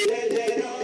जय जय राम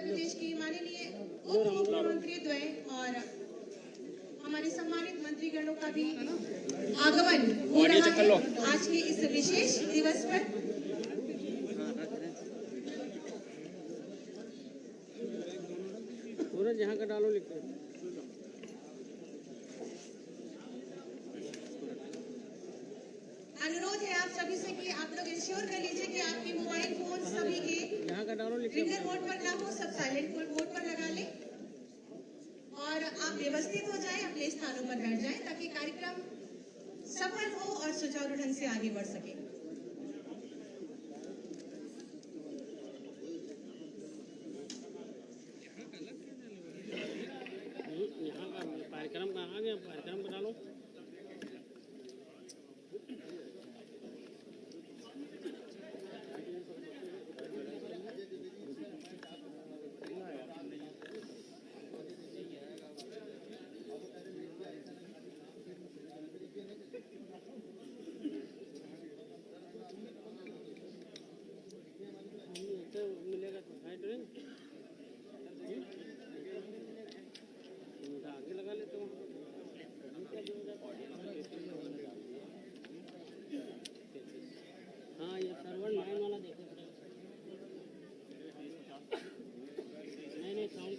प्रदेश की माननीय उप मुख्यमंत्री द्वय और हमारे सम्मानित मंत्रीगणों का भी आगमन हो रहा है आज के इस विशेष दिवस पर। जहाँ का डालो लिखते अनुरोध है आप सभी से कि आप लोग इंश्योर कर लीजिए कि आपके मोबाइल फोन सभी के रिंगर मोड पर ना हो, सब साइलेंट मोड पर लगा लें और आप व्यवस्थित हो जाएं, अपने स्थानों पर बैठ जाएं ताकि कार्यक्रम सफल हो और सुचारू ढंग से आगे बढ़ सके। कार्यक्रम कहाँ गया? कार्यक्रम बता लो। मिलेगा तो साइड में आगे लगा लेते हो। हाँ ये सर्वर 9 वाला देखो। नहीं साउंड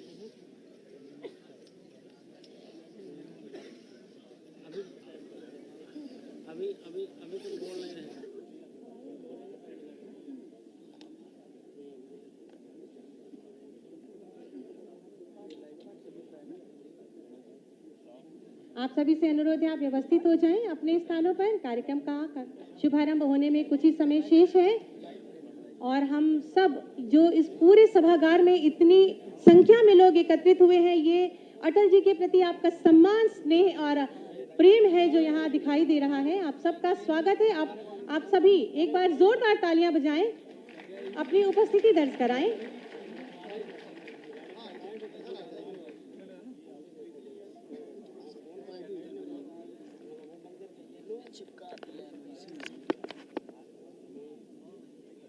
अभी तुम बोल नहीं रहे। आप सभी से अनुरोध है आप व्यवस्थित हो जाएं अपने स्थानों पर। कार्यक्रम का शुभारंभ होने में कुछ ही समय शेष है और हम सब जो इस पूरे सभागार में इतनी संख्या में लोग एकत्रित हुए हैं, ये अटल जी के प्रति आपका सम्मान, स्नेह और प्रेम है जो यहाँ दिखाई दे रहा है। आप सबका स्वागत है। आप सभी एक बार जोरदार तालियां बजाएं, अपनी उपस्थिति दर्ज कराएं।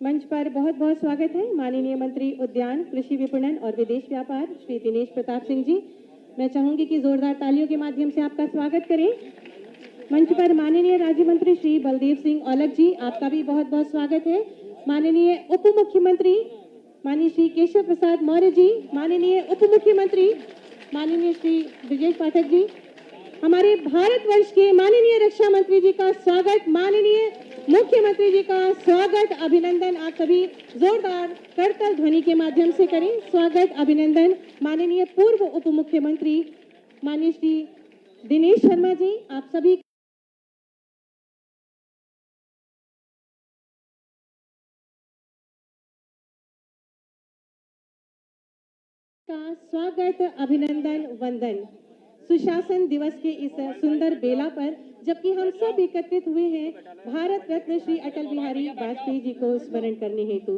मंच पर बहुत बहुत स्वागत है माननीय मंत्री उद्यान, कृषि विपणन और विदेश व्यापार श्री दिनेश प्रताप सिंह जी। मैं चाहूंगी कि जोरदार तालियों के माध्यम से आपका स्वागत करें। मंच पर माननीय राज्य मंत्री श्री बलदेव सिंह औलख जी, आपका भी बहुत बहुत स्वागत है। माननीय उप मुख्यमंत्री माननीय श्री केशव प्रसाद मौर्य जी, माननीय उप मुख्यमंत्री माननीय श्री ब्रजेश पाठक जी, हमारे भारतवर्ष के माननीय रक्षा मंत्री जी का स्वागत, माननीय मुख्यमंत्री जी का स्वागत, अभिनंदन। आप सभी जोरदार करताल ध्वनि के माध्यम से करें स्वागत, अभिनंदन। माननीय पूर्व उप मुख्यमंत्री माननीय श्री दिनेश शर्मा जी, आप सभी का स्वागत, अभिनंदन, वंदन। सुशासन दिवस के इस सुंदर बेला पर जबकि हम सब एकत्रित हुए हैं भारत रत्न श्री अटल बिहारी वाजपेयी जी को स्मरण करने हेतु,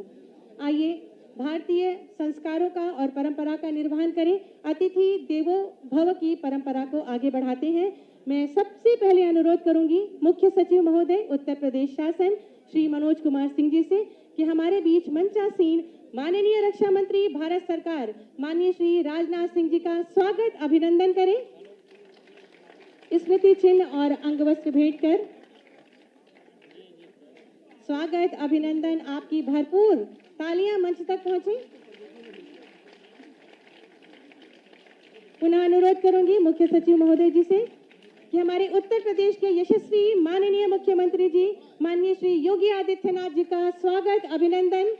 आइए भारतीय संस्कारों का और परंपरा का निर्वहन करें। अतिथि देवो भव की परंपरा को आगे बढ़ाते हैं। मैं सबसे पहले अनुरोध करूंगी मुख्य सचिव महोदय उत्तर प्रदेश शासन श्री मनोज कुमार सिंह जी से कि हमारे बीच मंचासीन माननीय रक्षा मंत्री भारत सरकार माननीय श्री राजनाथ सिंह जी का स्वागत, अभिनंदन करें। स्मृति चिन्ह और अंगवस्त्र भेंट कर स्वागत, अभिनंदन। आपकी भरपूर तालियां मंच तक पहुंचे। पुनः अनुरोध करूंगी मुख्य सचिव महोदय जी से कि हमारे उत्तर प्रदेश के यशस्वी माननीय मुख्यमंत्री जी माननीय श्री योगी आदित्यनाथ जी का स्वागत, अभिनंदन।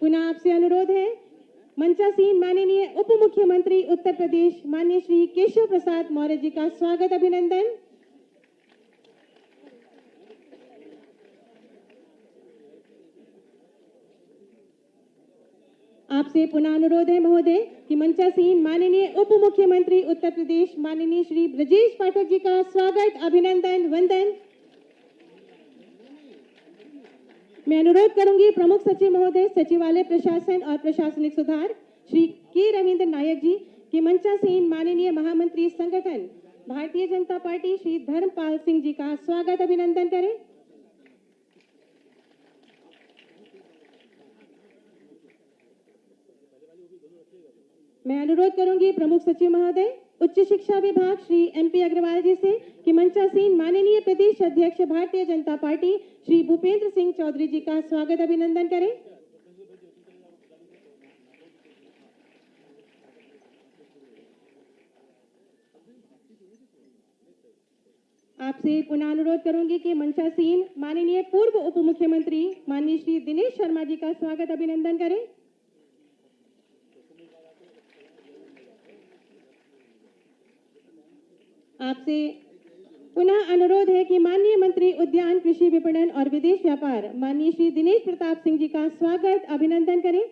पुनः आपसे अनुरोध है मंचासीन माननीय उप मुख्यमंत्री उत्तर प्रदेश माननीय श्री केशव प्रसाद मौर्य जी का स्वागत, अभिनंदन। आपसे पुनः अनुरोध है महोदय कि मंचासीन माननीय उप मुख्यमंत्री उत्तर प्रदेश माननीय श्री ब्रजेश पाठक जी का स्वागत, अभिनंदन, वंदन। मैं अनुरोध करूंगी प्रमुख सचिव महोदय सचिवालय प्रशासन और प्रशासनिक सुधार श्री के रविंद्र नायक जी कि मंचासीन माननीय महामंत्री संगठन भारतीय जनता पार्टी श्री धर्मपाल सिंह जी का स्वागत अभिनंदन करें। मैं अनुरोध करूंगी प्रमुख सचिव महोदय उच्च शिक्षा विभाग श्री MP अग्रवाल जी से कि मंचासीन माननीय प्रदेश अध्यक्ष भारतीय जनता पार्टी श्री भूपेंद्र सिंह चौधरी जी का स्वागत अभिनंदन करें। आपसे पुनः अनुरोध करूंगी कि मंचासीन माननीय पूर्व उप मुख्यमंत्री माननीय श्री दिनेश शर्मा जी का स्वागत अभिनंदन करें। आपसे पुनः अनुरोध है कि माननीय मंत्री उद्यान कृषि विपणन और विदेश व्यापार माननीय श्री दिनेश प्रताप सिंह जी का स्वागत अभिनंदन करें।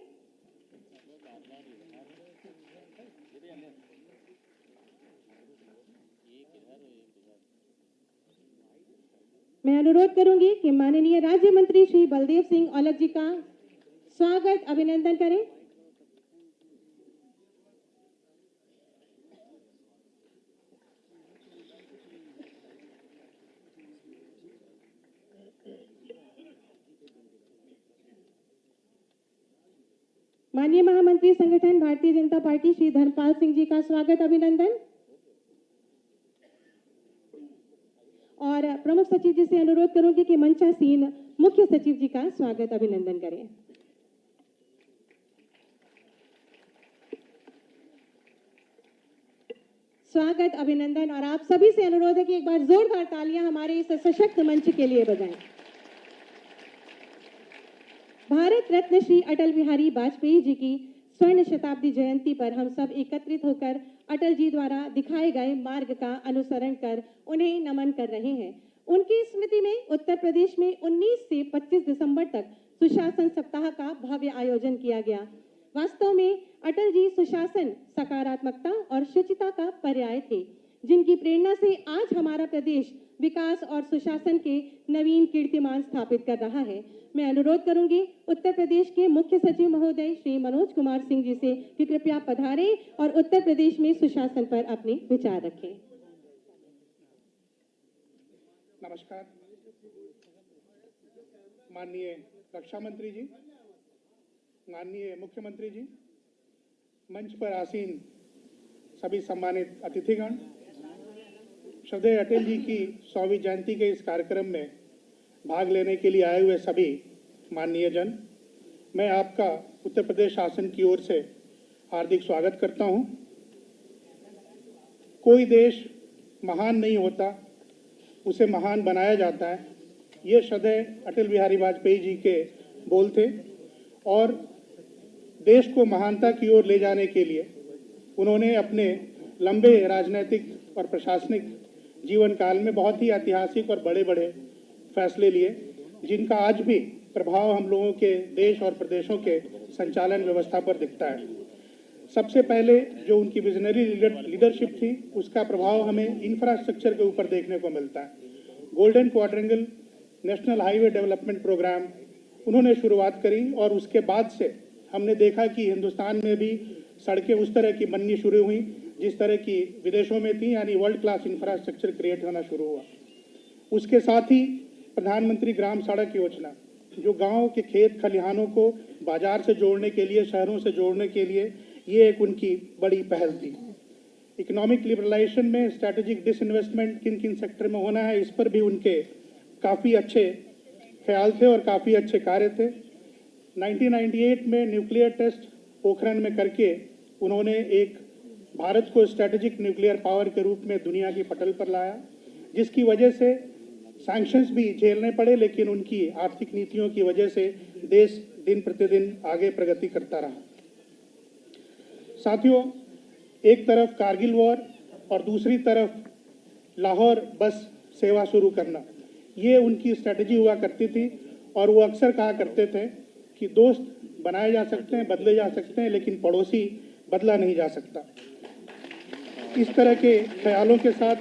मैं अनुरोध करूंगी कि माननीय राज्य मंत्री श्री बलदेव सिंह औलख जी का स्वागत अभिनंदन करें। माननीय महामंत्री संगठन भारतीय जनता पार्टी श्री धर्मपाल सिंह जी का स्वागत अभिनंदन और प्रमुख सचिव जी से अनुरोध करूंगी कि मंचासीन मुख्य सचिव जी का स्वागत अभिनंदन करें। स्वागत अभिनंदन और आप सभी से अनुरोध है कि एक बार जोरदार तालियां हमारे इस सशक्त मंच के लिए बजाएं। भारत रत्न श्री अटल बिहारी वाजपेयी जी की स्वर्ण शताब्दी जयंती पर हम सब एकत्रित होकर अटल जी द्वारा दिखाए गए मार्ग का अनुसरण कर उन्हें नमन कर रहे हैं। उनकी स्मृति में उत्तर प्रदेश में 19 से 25 दिसंबर तक सुशासन सप्ताह का भव्य आयोजन किया गया। वास्तव में अटल जी सुशासन, सकारात्मकता और शुचिता का पर्याय थे, जिनकी प्रेरणा से आज हमारा प्रदेश विकास और सुशासन के नवीन कीर्तिमान स्थापित कर रहा है। मैं अनुरोध करूंगी उत्तर प्रदेश के मुख्य सचिव महोदय श्री मनोज कुमार सिंह जी से कि कृपया पधारें और उत्तर प्रदेश में सुशासन पर अपने विचार रखें। नमस्कार। माननीय रक्षा मंत्री जी, माननीय मुख्यमंत्री जी, मंच पर आसीन सभी सम्मानित अतिथिगण, श्रद्धेय अटल जी की 100वीं जयंती के इस कार्यक्रम में भाग लेने के लिए आए हुए सभी माननीय जन, मैं आपका उत्तर प्रदेश शासन की ओर से हार्दिक स्वागत करता हूं। कोई देश महान नहीं होता, उसे महान बनाया जाता है। ये श्रद्धेय अटल बिहारी वाजपेयी जी के बोल थे और देश को महानता की ओर ले जाने के लिए उन्होंने अपने लंबे राजनीतिक और प्रशासनिक जीवन काल में बहुत ही ऐतिहासिक और बड़े बड़े फैसले लिए, जिनका आज भी प्रभाव हम लोगों के देश और प्रदेशों के संचालन व्यवस्था पर दिखता है। सबसे पहले जो उनकी विजनरी लीडरशिप थी, उसका प्रभाव हमें इंफ्रास्ट्रक्चर के ऊपर देखने को मिलता है। Golden quadrangle national highway development programme उन्होंने शुरुआत करी और उसके बाद से हमने देखा कि हिंदुस्तान में भी सड़कें उस तरह की बननी शुरू हुई जिस तरह की विदेशों में थी, यानी वर्ल्ड क्लास इंफ्रास्ट्रक्चर क्रिएट होना शुरू हुआ। उसके साथ ही प्रधानमंत्री ग्राम सड़क योजना, जो गांव के खेत खलिहानों को बाजार से जोड़ने के लिए, शहरों से जोड़ने के लिए, ये एक उनकी बड़ी पहल थी। इकोनॉमिक लिबरलाइजेशन में स्ट्रैटेजिक डिसइन्वेस्टमेंट किन किन सेक्टर में होना है, इस पर भी उनके काफ़ी अच्छे ख्याल थे और काफ़ी अच्छे कार्य थे। 1998 में न्यूक्लियर टेस्ट पोखरण में करके उन्होंने एक भारत को स्ट्रैटेजिक न्यूक्लियर पावर के रूप में दुनिया की पटल पर लाया, जिसकी वजह से सैंक्शंस भी झेलने पड़े, लेकिन उनकी आर्थिक नीतियों की वजह से देश दिन प्रतिदिन आगे प्रगति करता रहा। साथियों, एक तरफ कारगिल वॉर और दूसरी तरफ लाहौर बस सेवा शुरू करना, ये उनकी स्ट्रैटेजी हुआ करती थी और वो अक्सर कहा करते थे कि दोस्त बनाए जा सकते हैं, बदले जा सकते हैं, लेकिन पड़ोसी बदला नहीं जा सकता। इस तरह के ख्यालों के साथ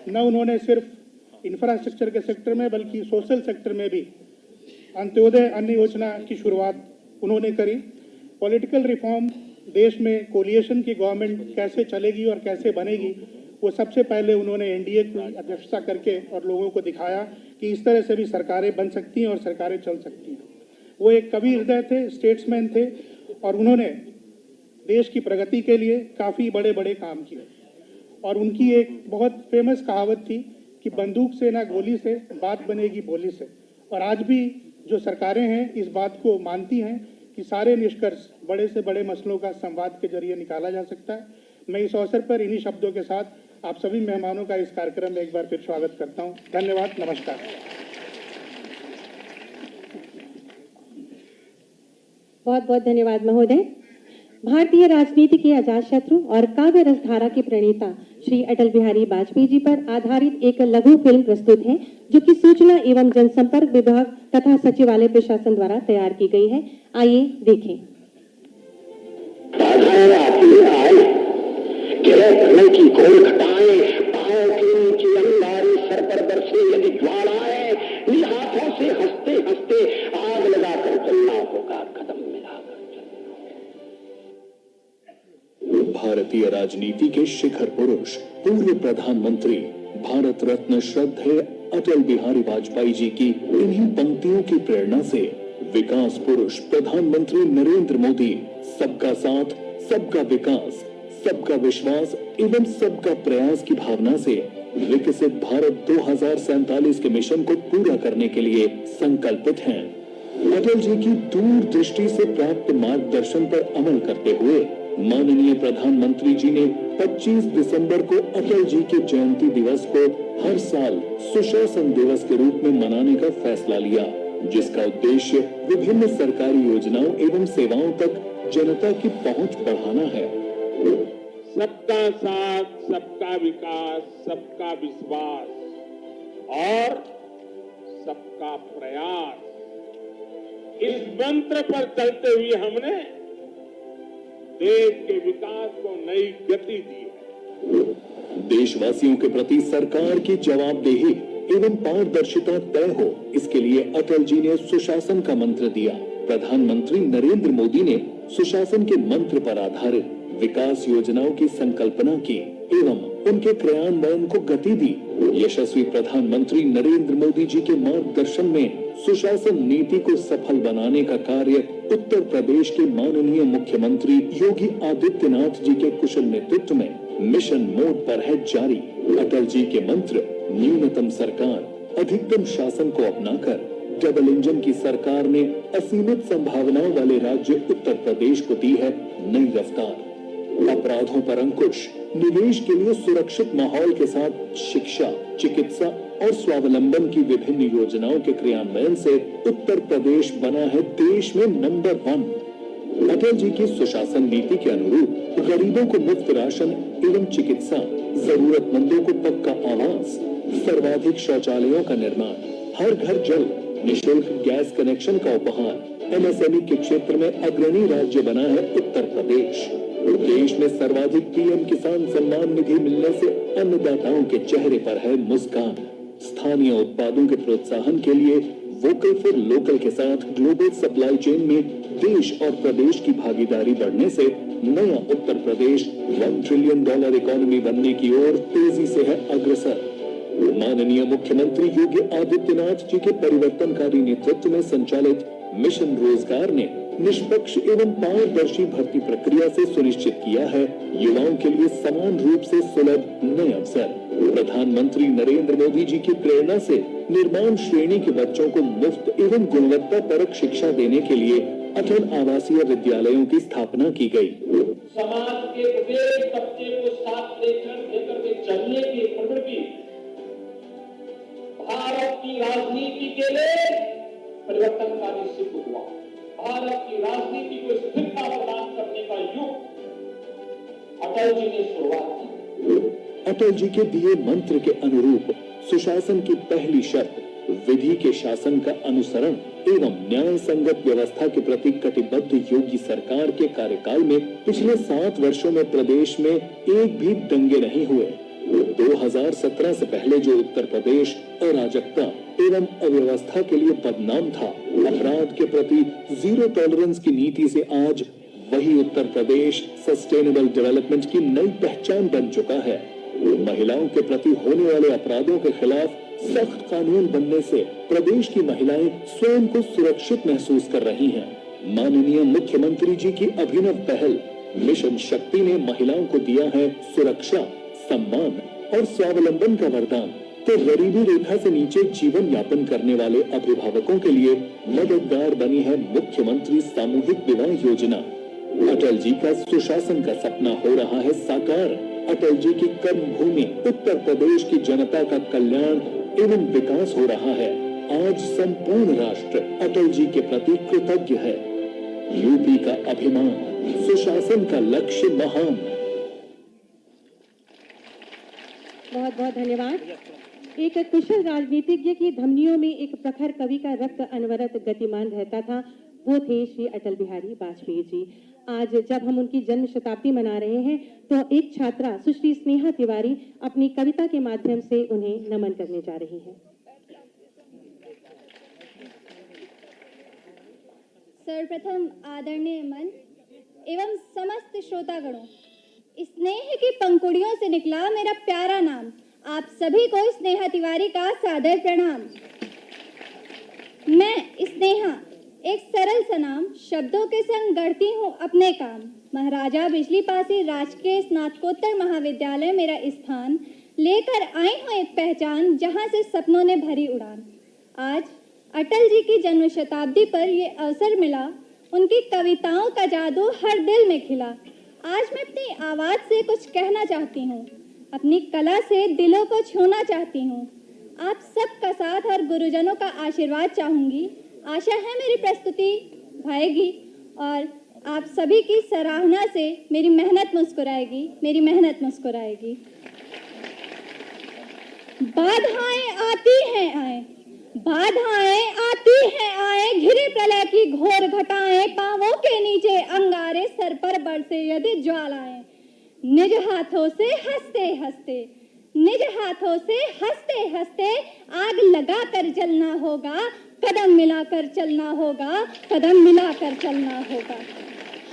न उन्होंने सिर्फ इंफ्रास्ट्रक्चर के सेक्टर में बल्कि सोशल सेक्टर में भी अंत्योदय अन्न योजना की शुरुआत उन्होंने करी। पॉलिटिकल रिफॉर्म, देश में कोलिएशन की गवर्नमेंट कैसे चलेगी और कैसे बनेगी, वो सबसे पहले उन्होंने एनडीए की अध्यक्षता करके और लोगों को दिखाया कि इस तरह से भी सरकारें बन सकती हैं और सरकारें चल सकती हैं। वो एक कवि हृदय थे, स्टेट्समैन थे और उन्होंने देश की प्रगति के लिए काफ़ी बड़े बड़े काम किए। और उनकी एक बहुत फेमस कहावत थी कि बंदूक से ना गोली से बात बनेगी बोली से। और आज भी जो सरकारें हैं इस बात को मानती हैं कि सारे निष्कर्ष बड़े से बड़े मसलों का संवाद के जरिए निकाला जा सकता है। मैं इस अवसर पर इन्हीं शब्दों के साथ आप सभी मेहमानों का इस कार्यक्रम में एक बार फिर स्वागत करता हूं। धन्यवाद, नमस्कार। बहुत बहुत धन्यवाद महोदय। भारतीय राजनीति के अजातशत्रु और काव्य रसधारा के प्रणेता श्री अटल बिहारी वाजपेयी जी पर आधारित एक लघु फिल्म प्रस्तुत है, जो कि सूचना एवं जनसंपर्क विभाग तथा सचिवालय प्रशासन द्वारा तैयार की गई है। आइए देखें। की घोर घटाएं, पांव के नीचे अंगारे, सर पर बरसे यदि ज्वालाएं, इन हाथों से हंसते हंसते आग लगाकर चलना होगा, कदम मिलाकर चलना। भारतीय राजनीति के शिखर पुरुष, पूर्व प्रधानमंत्री, भारत रत्न श्रद्धेय अटल बिहारी वाजपेयी जी की इन्हीं पंक्तियों की प्रेरणा से विकास पुरुष प्रधानमंत्री नरेंद्र मोदी सबका साथ, सबका विकास, सबका विश्वास एवं सबका प्रयास की भावना से विकसित भारत 2047 के मिशन को पूरा करने के लिए संकल्पित हैं। अटल जी की दूरदृष्टि से प्राप्त मार्गदर्शन पर अमल करते हुए माननीय प्रधानमंत्री जी ने 25 दिसंबर को अटल जी के जयंती दिवस को हर साल सुशासन दिवस के रूप में मनाने का फैसला लिया, जिसका उद्देश्य विभिन्न सरकारी योजनाओं एवं सेवाओं तक जनता की पहुंच बढ़ाना है। सबका साथ, सबका विकास, सबका विश्वास और सबका प्रयास, इस मंत्र पर चलते हुए हमने देश के विकास को नई गति दी है। देशवासियों के प्रति सरकार की जवाबदेही एवं पारदर्शिता तय हो, इसके लिए अटल जी ने सुशासन का मंत्र दिया। प्रधानमंत्री नरेंद्र मोदी ने सुशासन के मंत्र पर आधारित विकास योजनाओं की संकल्पना की एवं उनके क्रियान्वयन को गति दी। यशस्वी प्रधानमंत्री नरेंद्र मोदी जी के मार्गदर्शन में सुशासन नीति को सफल बनाने का कार्य उत्तर प्रदेश के माननीय मुख्यमंत्री योगी आदित्यनाथ जी के कुशल नेतृत्व में मिशन मोड पर है जारी। अटल जी के मंत्र न्यूनतम सरकार, अधिकतम शासन को अपनाकर डबल इंजन की सरकार ने असीमित संभावनाओं वाले राज्य उत्तर प्रदेश को दी है नई रफ्तार। अपराधों पर अंकुश, निवेश के लिए सुरक्षित माहौल के साथ शिक्षा, चिकित्सा और स्वावलंबन की विभिन्न योजनाओं के क्रियान्वयन से उत्तर प्रदेश बना है देश में नंबर 1। अटल जी की सुशासन नीति के अनुरूप गरीबों को मुफ्त राशन एवं चिकित्सा, जरूरतमंदों को पक्का आवास, सर्वाधिक शौचालयों का निर्माण, हर घर जल, निःशुल्क गैस कनेक्शन का उपहार, एमएसएमई के क्षेत्र में अग्रणी राज्य बना है उत्तर प्रदेश। देश में सर्वाधिक पीएम किसान सम्मान निधि मिलने से अन्नदाताओं के चेहरे पर है मुस्कान। स्थानीय उत्पादों के प्रोत्साहन के लिए वोकल फॉर लोकल के साथ ग्लोबल सप्लाई चेन में देश और प्रदेश की भागीदारी बढ़ने से नया उत्तर प्रदेश $1 ट्रिलियन इकोनॉमी बनने की ओर तेजी से है अग्रसर। माननीय मुख्यमंत्री योगी आदित्यनाथ जी के परिवर्तनकारी नेतृत्व में संचालित मिशन रोजगार ने निष्पक्ष एवं पारदर्शी भर्ती प्रक्रिया से सुनिश्चित किया है युवाओं के लिए समान रूप से सुलभ नए अवसर। प्रधानमंत्री नरेंद्र मोदी जी की प्रेरणा से निर्माण श्रेणी के बच्चों को मुफ्त एवं गुणवत्ता परक शिक्षा देने के लिए अटल आवासीय विद्यालयों की स्थापना की गई। समाज के प्रत्येक तबके को साथ लेकर के चलने की प्रवृत्ति भारत की राजनीति के लिए परिवर्तनकारी सिद्ध हुआ। भारत की राजनीति को स्थिरता प्रदान करने का युग अटल जी ने शुरुआत की। अटल जी के दिए मंत्र के अनुरूप सुशासन की पहली शर्त विधि के शासन का अनुसरण एवं न्याय संगत व्यवस्था के प्रति कटिबद्ध योगी सरकार के कार्यकाल में पिछले 7 वर्षों में प्रदेश में एक भी दंगे नहीं हुए। 2017 से पहले जो उत्तर प्रदेश अराजकता एवं अव्यवस्था के लिए बदनाम था, अपराध के प्रति जीरो टॉलरेंस की नीति से आज वही उत्तर प्रदेश सस्टेनेबल डेवलपमेंट की नई पहचान बन चुका है। महिलाओं के प्रति होने वाले अपराधों के खिलाफ सख्त कानून बनने से प्रदेश की महिलाएं स्वयं को सुरक्षित महसूस कर रही हैं। माननीय मुख्यमंत्री जी की अभिनव पहल मिशन शक्ति ने महिलाओं को दिया है सुरक्षा, सम्मान और स्वावलंबन का वरदान। तो गरीबी रेखा से नीचे जीवन यापन करने वाले अभिभावकों के लिए मददगार बनी है मुख्यमंत्री सामूहिक विवाह योजना। अटल जी का सुशासन का सपना हो रहा है साकार। अटल जी की कर्म भूमि उत्तर प्रदेश की जनता का कल्याण एवं विकास हो रहा है। आज संपूर्ण राष्ट्र अटल जी के प्रति कृतज्ञ है। यूपी का अभिमान, सुशासन का लक्ष्य महान। बहुत बहुत धन्यवाद। एक कुशल राजनीतिज्ञ की धमनियों में एक प्रखर कवि का रक्त अनवरत गतिमान रहता था, वो थे श्री अटल बिहारी वाजपेयी जी। आज जब हम उनकी जन्म शताब्दी मना रहे हैं तो एक छात्रा सुश्री स्नेहा तिवारी अपनी कविता के माध्यम से उन्हें नमन करने जा रही है। सर्वप्रथम आदरणीय मन एवं समस्त श्रोतागणों, स्नेह की पंखुड़ियों से निकला मेरा प्यारा नाम। आप सभी को स्नेहा तिवारी का सादर प्रणाम। मैं स्नेहा, एक सरल सा नाम, शब्दों के संग गढ़ती हूँ अपने काम। महाराजा बिजली पासी राजकीय स्नातकोत्तर महाविद्यालय मेरा स्थान, लेकर आई हूँ एक पहचान जहाँ से सपनों ने भरी उड़ान। आज अटल जी की जन्म शताब्दी पर ये अवसर मिला, उनकी कविताओं का जादू हर दिल में खिला। आज मैं अपनी आवाज से कुछ कहना चाहती हूँ, अपनी कला से दिलों को छूना चाहती हूँ। आप सबका साथ और गुरुजनों का आशीर्वाद चाहूंगी। आशा है मेरी प्रस्तुति भाएगी और आप सभी की सराहना से मेरी मेहनत मुस्कुराएगी, मेरी मेहनत मुस्कुराएगी। बाधाएं आती हैं आए, बाधाएं आती हैं आए, घिरे प्रलय की घोर घटाएं, पांवों के नीचे अंगारे, सर पर बरसे यदि ज्वालाएं। निज हाथों से हंसते हंसते, निज हाथों से हंसते हंसते, आग लगा कर जलना होगा, कदम मिलाकर चलना होगा, कदम मिलाकर चलना होगा।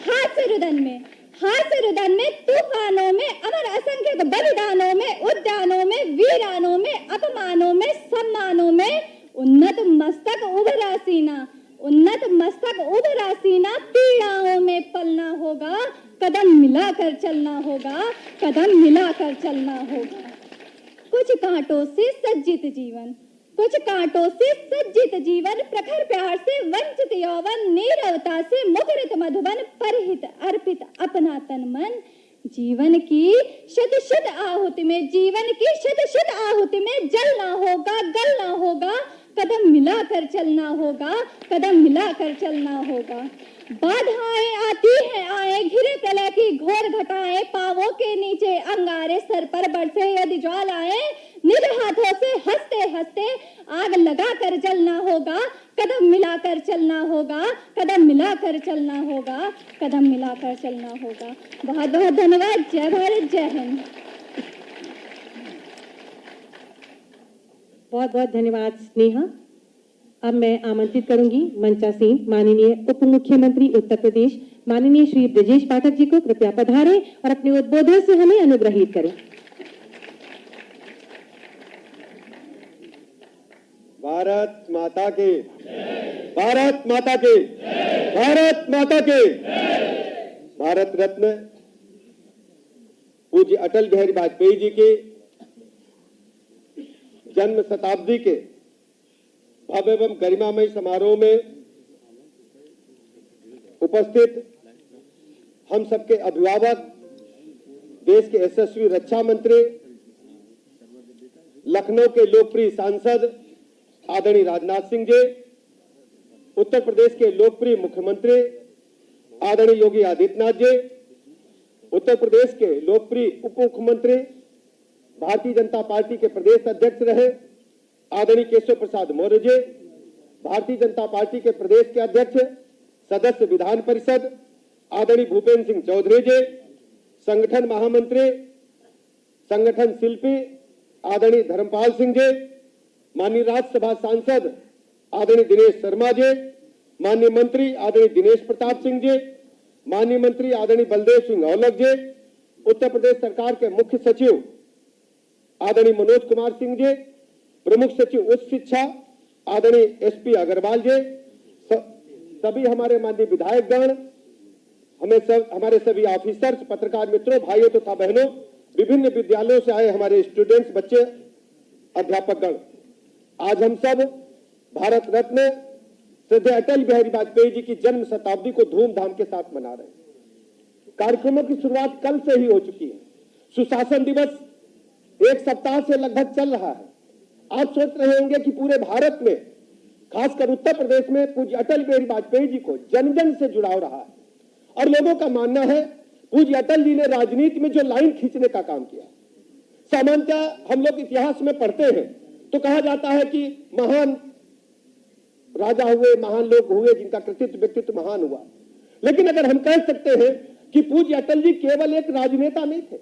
हास्य रुदन में तूफानों में, अमर असंख्य बलिदानों में, उद्यानों में, वीरानों में, अपमानों में, सम्मानों में, उन्नत मस्तक उभरा सीना, उन्नत मस्तक उभरा सीना, पीड़ाओं में पलना होगा, कदम मिलाकर चलना होगा, कदम मिलाकर चलना होगा। कुछ कांटों से सज्जित जीवन, कुछ कांटों से सज्जित जीवन, प्रखर प्यार से वंचित यौवन, नीरवता से मुखरित मधुबन, परहित अर्पित अपना तन मन। जीवन की शत शत आहुति में, जीवन की शत शत आहुति में जलना होगा, गलना होगा, कदम मिलाकर चलना होगा, कदम मिलाकर चलना होगा। बाधाएं आती हैं आए, घिरे प्रलय की घोर घटाएं, पांवों के नीचे अंगारे, सर पर बरसे यदि ज्वालाएं। निज हाथों से हंसते हंसते, आग लगा कर जलना होगा, कदम मिलाकर चलना होगा, कदम मिलाकर चलना होगा, कदम मिलाकर चलना होगा। बहुत बहुत धन्यवाद। जय भारत, जय हिंद। बहुत बहुत धन्यवाद स्नेहा। अब मैं आमंत्रित करूंगी मंचासीन माननीय उप मुख्यमंत्री उत्तर प्रदेश माननीय श्री ब्रजेश पाठक जी को। कृपया पधारें और अपने उद्बोधन से हमें अनुग्रहित करें। भारत माता के, भारत माता के, भारत माता के। भारत रत्न पूज्य अटल बिहारी वाजपेयी जी के जन्म शताब्दी के भव्य एवं गरिमामय समारोह में उपस्थित हम सबके अभिभावक, देश के यशस्वी रक्षा मंत्री, लखनऊ के लोकप्रिय सांसद आदरणीय राजनाथ सिंह जी, उत्तर प्रदेश के लोकप्रिय मुख्यमंत्री आदरणीय योगी आदित्यनाथ जी, उत्तर प्रदेश के लोकप्रिय उप मुख्यमंत्री, भारतीय जनता पार्टी के प्रदेश अध्यक्ष रहे आदरणीय केशव प्रसाद मौर्य जी, भारतीय जनता पार्टी के प्रदेश के अध्यक्ष सदस्य विधान परिषद आदरणीय भूपेन्द्र सिंह चौधरी जी, संगठन महामंत्री, संगठन शिल्पी आदरणीय धर्मपाल सिंह जी, माननीय राज्यसभा सांसद आदरणीय दिनेश शर्मा जी, माननीय मंत्री आदरणीय दिनेश प्रताप सिंह जी, माननीय मंत्री आदरणीय बलदेव सिंह औलख जी, उत्तर प्रदेश सरकार के मुख्य सचिव आदरणीय मनोज कुमार सिंह जी, प्रमुख सचिव उच्च शिक्षा आदरणीय SP अग्रवाल जी, सभी हमारे माननीय विधायकगण, हमारे सभी ऑफिसर्स, पत्रकार मित्रों, भाइयों तथा बहनों, विभिन्न विद्यालयों से आए हमारे स्टूडेंट्स, बच्चे, अध्यापकगण, आज हम सब भारत रत्न श्रद्धेय अटल बिहारी वाजपेयी जी की जन्म शताब्दी को धूमधाम के साथ मना रहे हैं। कार्यक्रमों की शुरुआत कल से ही हो चुकी है। सुशासन दिवस एक सप्ताह से लगभग चल रहा है। आप सोच रहे होंगे कि पूरे भारत में, खासकर उत्तर प्रदेश में, पूज्य अटल बिहारी वाजपेयी जी को जन जन से जुड़ाव रहा है और लोगों का मानना है पूज्य अटल जी ने राजनीति में जो लाइन खींचने का काम किया। सामान्यतः हम लोग इतिहास में पढ़ते हैं तो कहा जाता है कि महान राजा हुए, महान लोग हुए जिनका कृतित्व व्यक्तित्व महान हुआ, लेकिन अगर हम कह सकते हैं कि पूज्य अटल जी केवल एक राजनेता नहीं थे,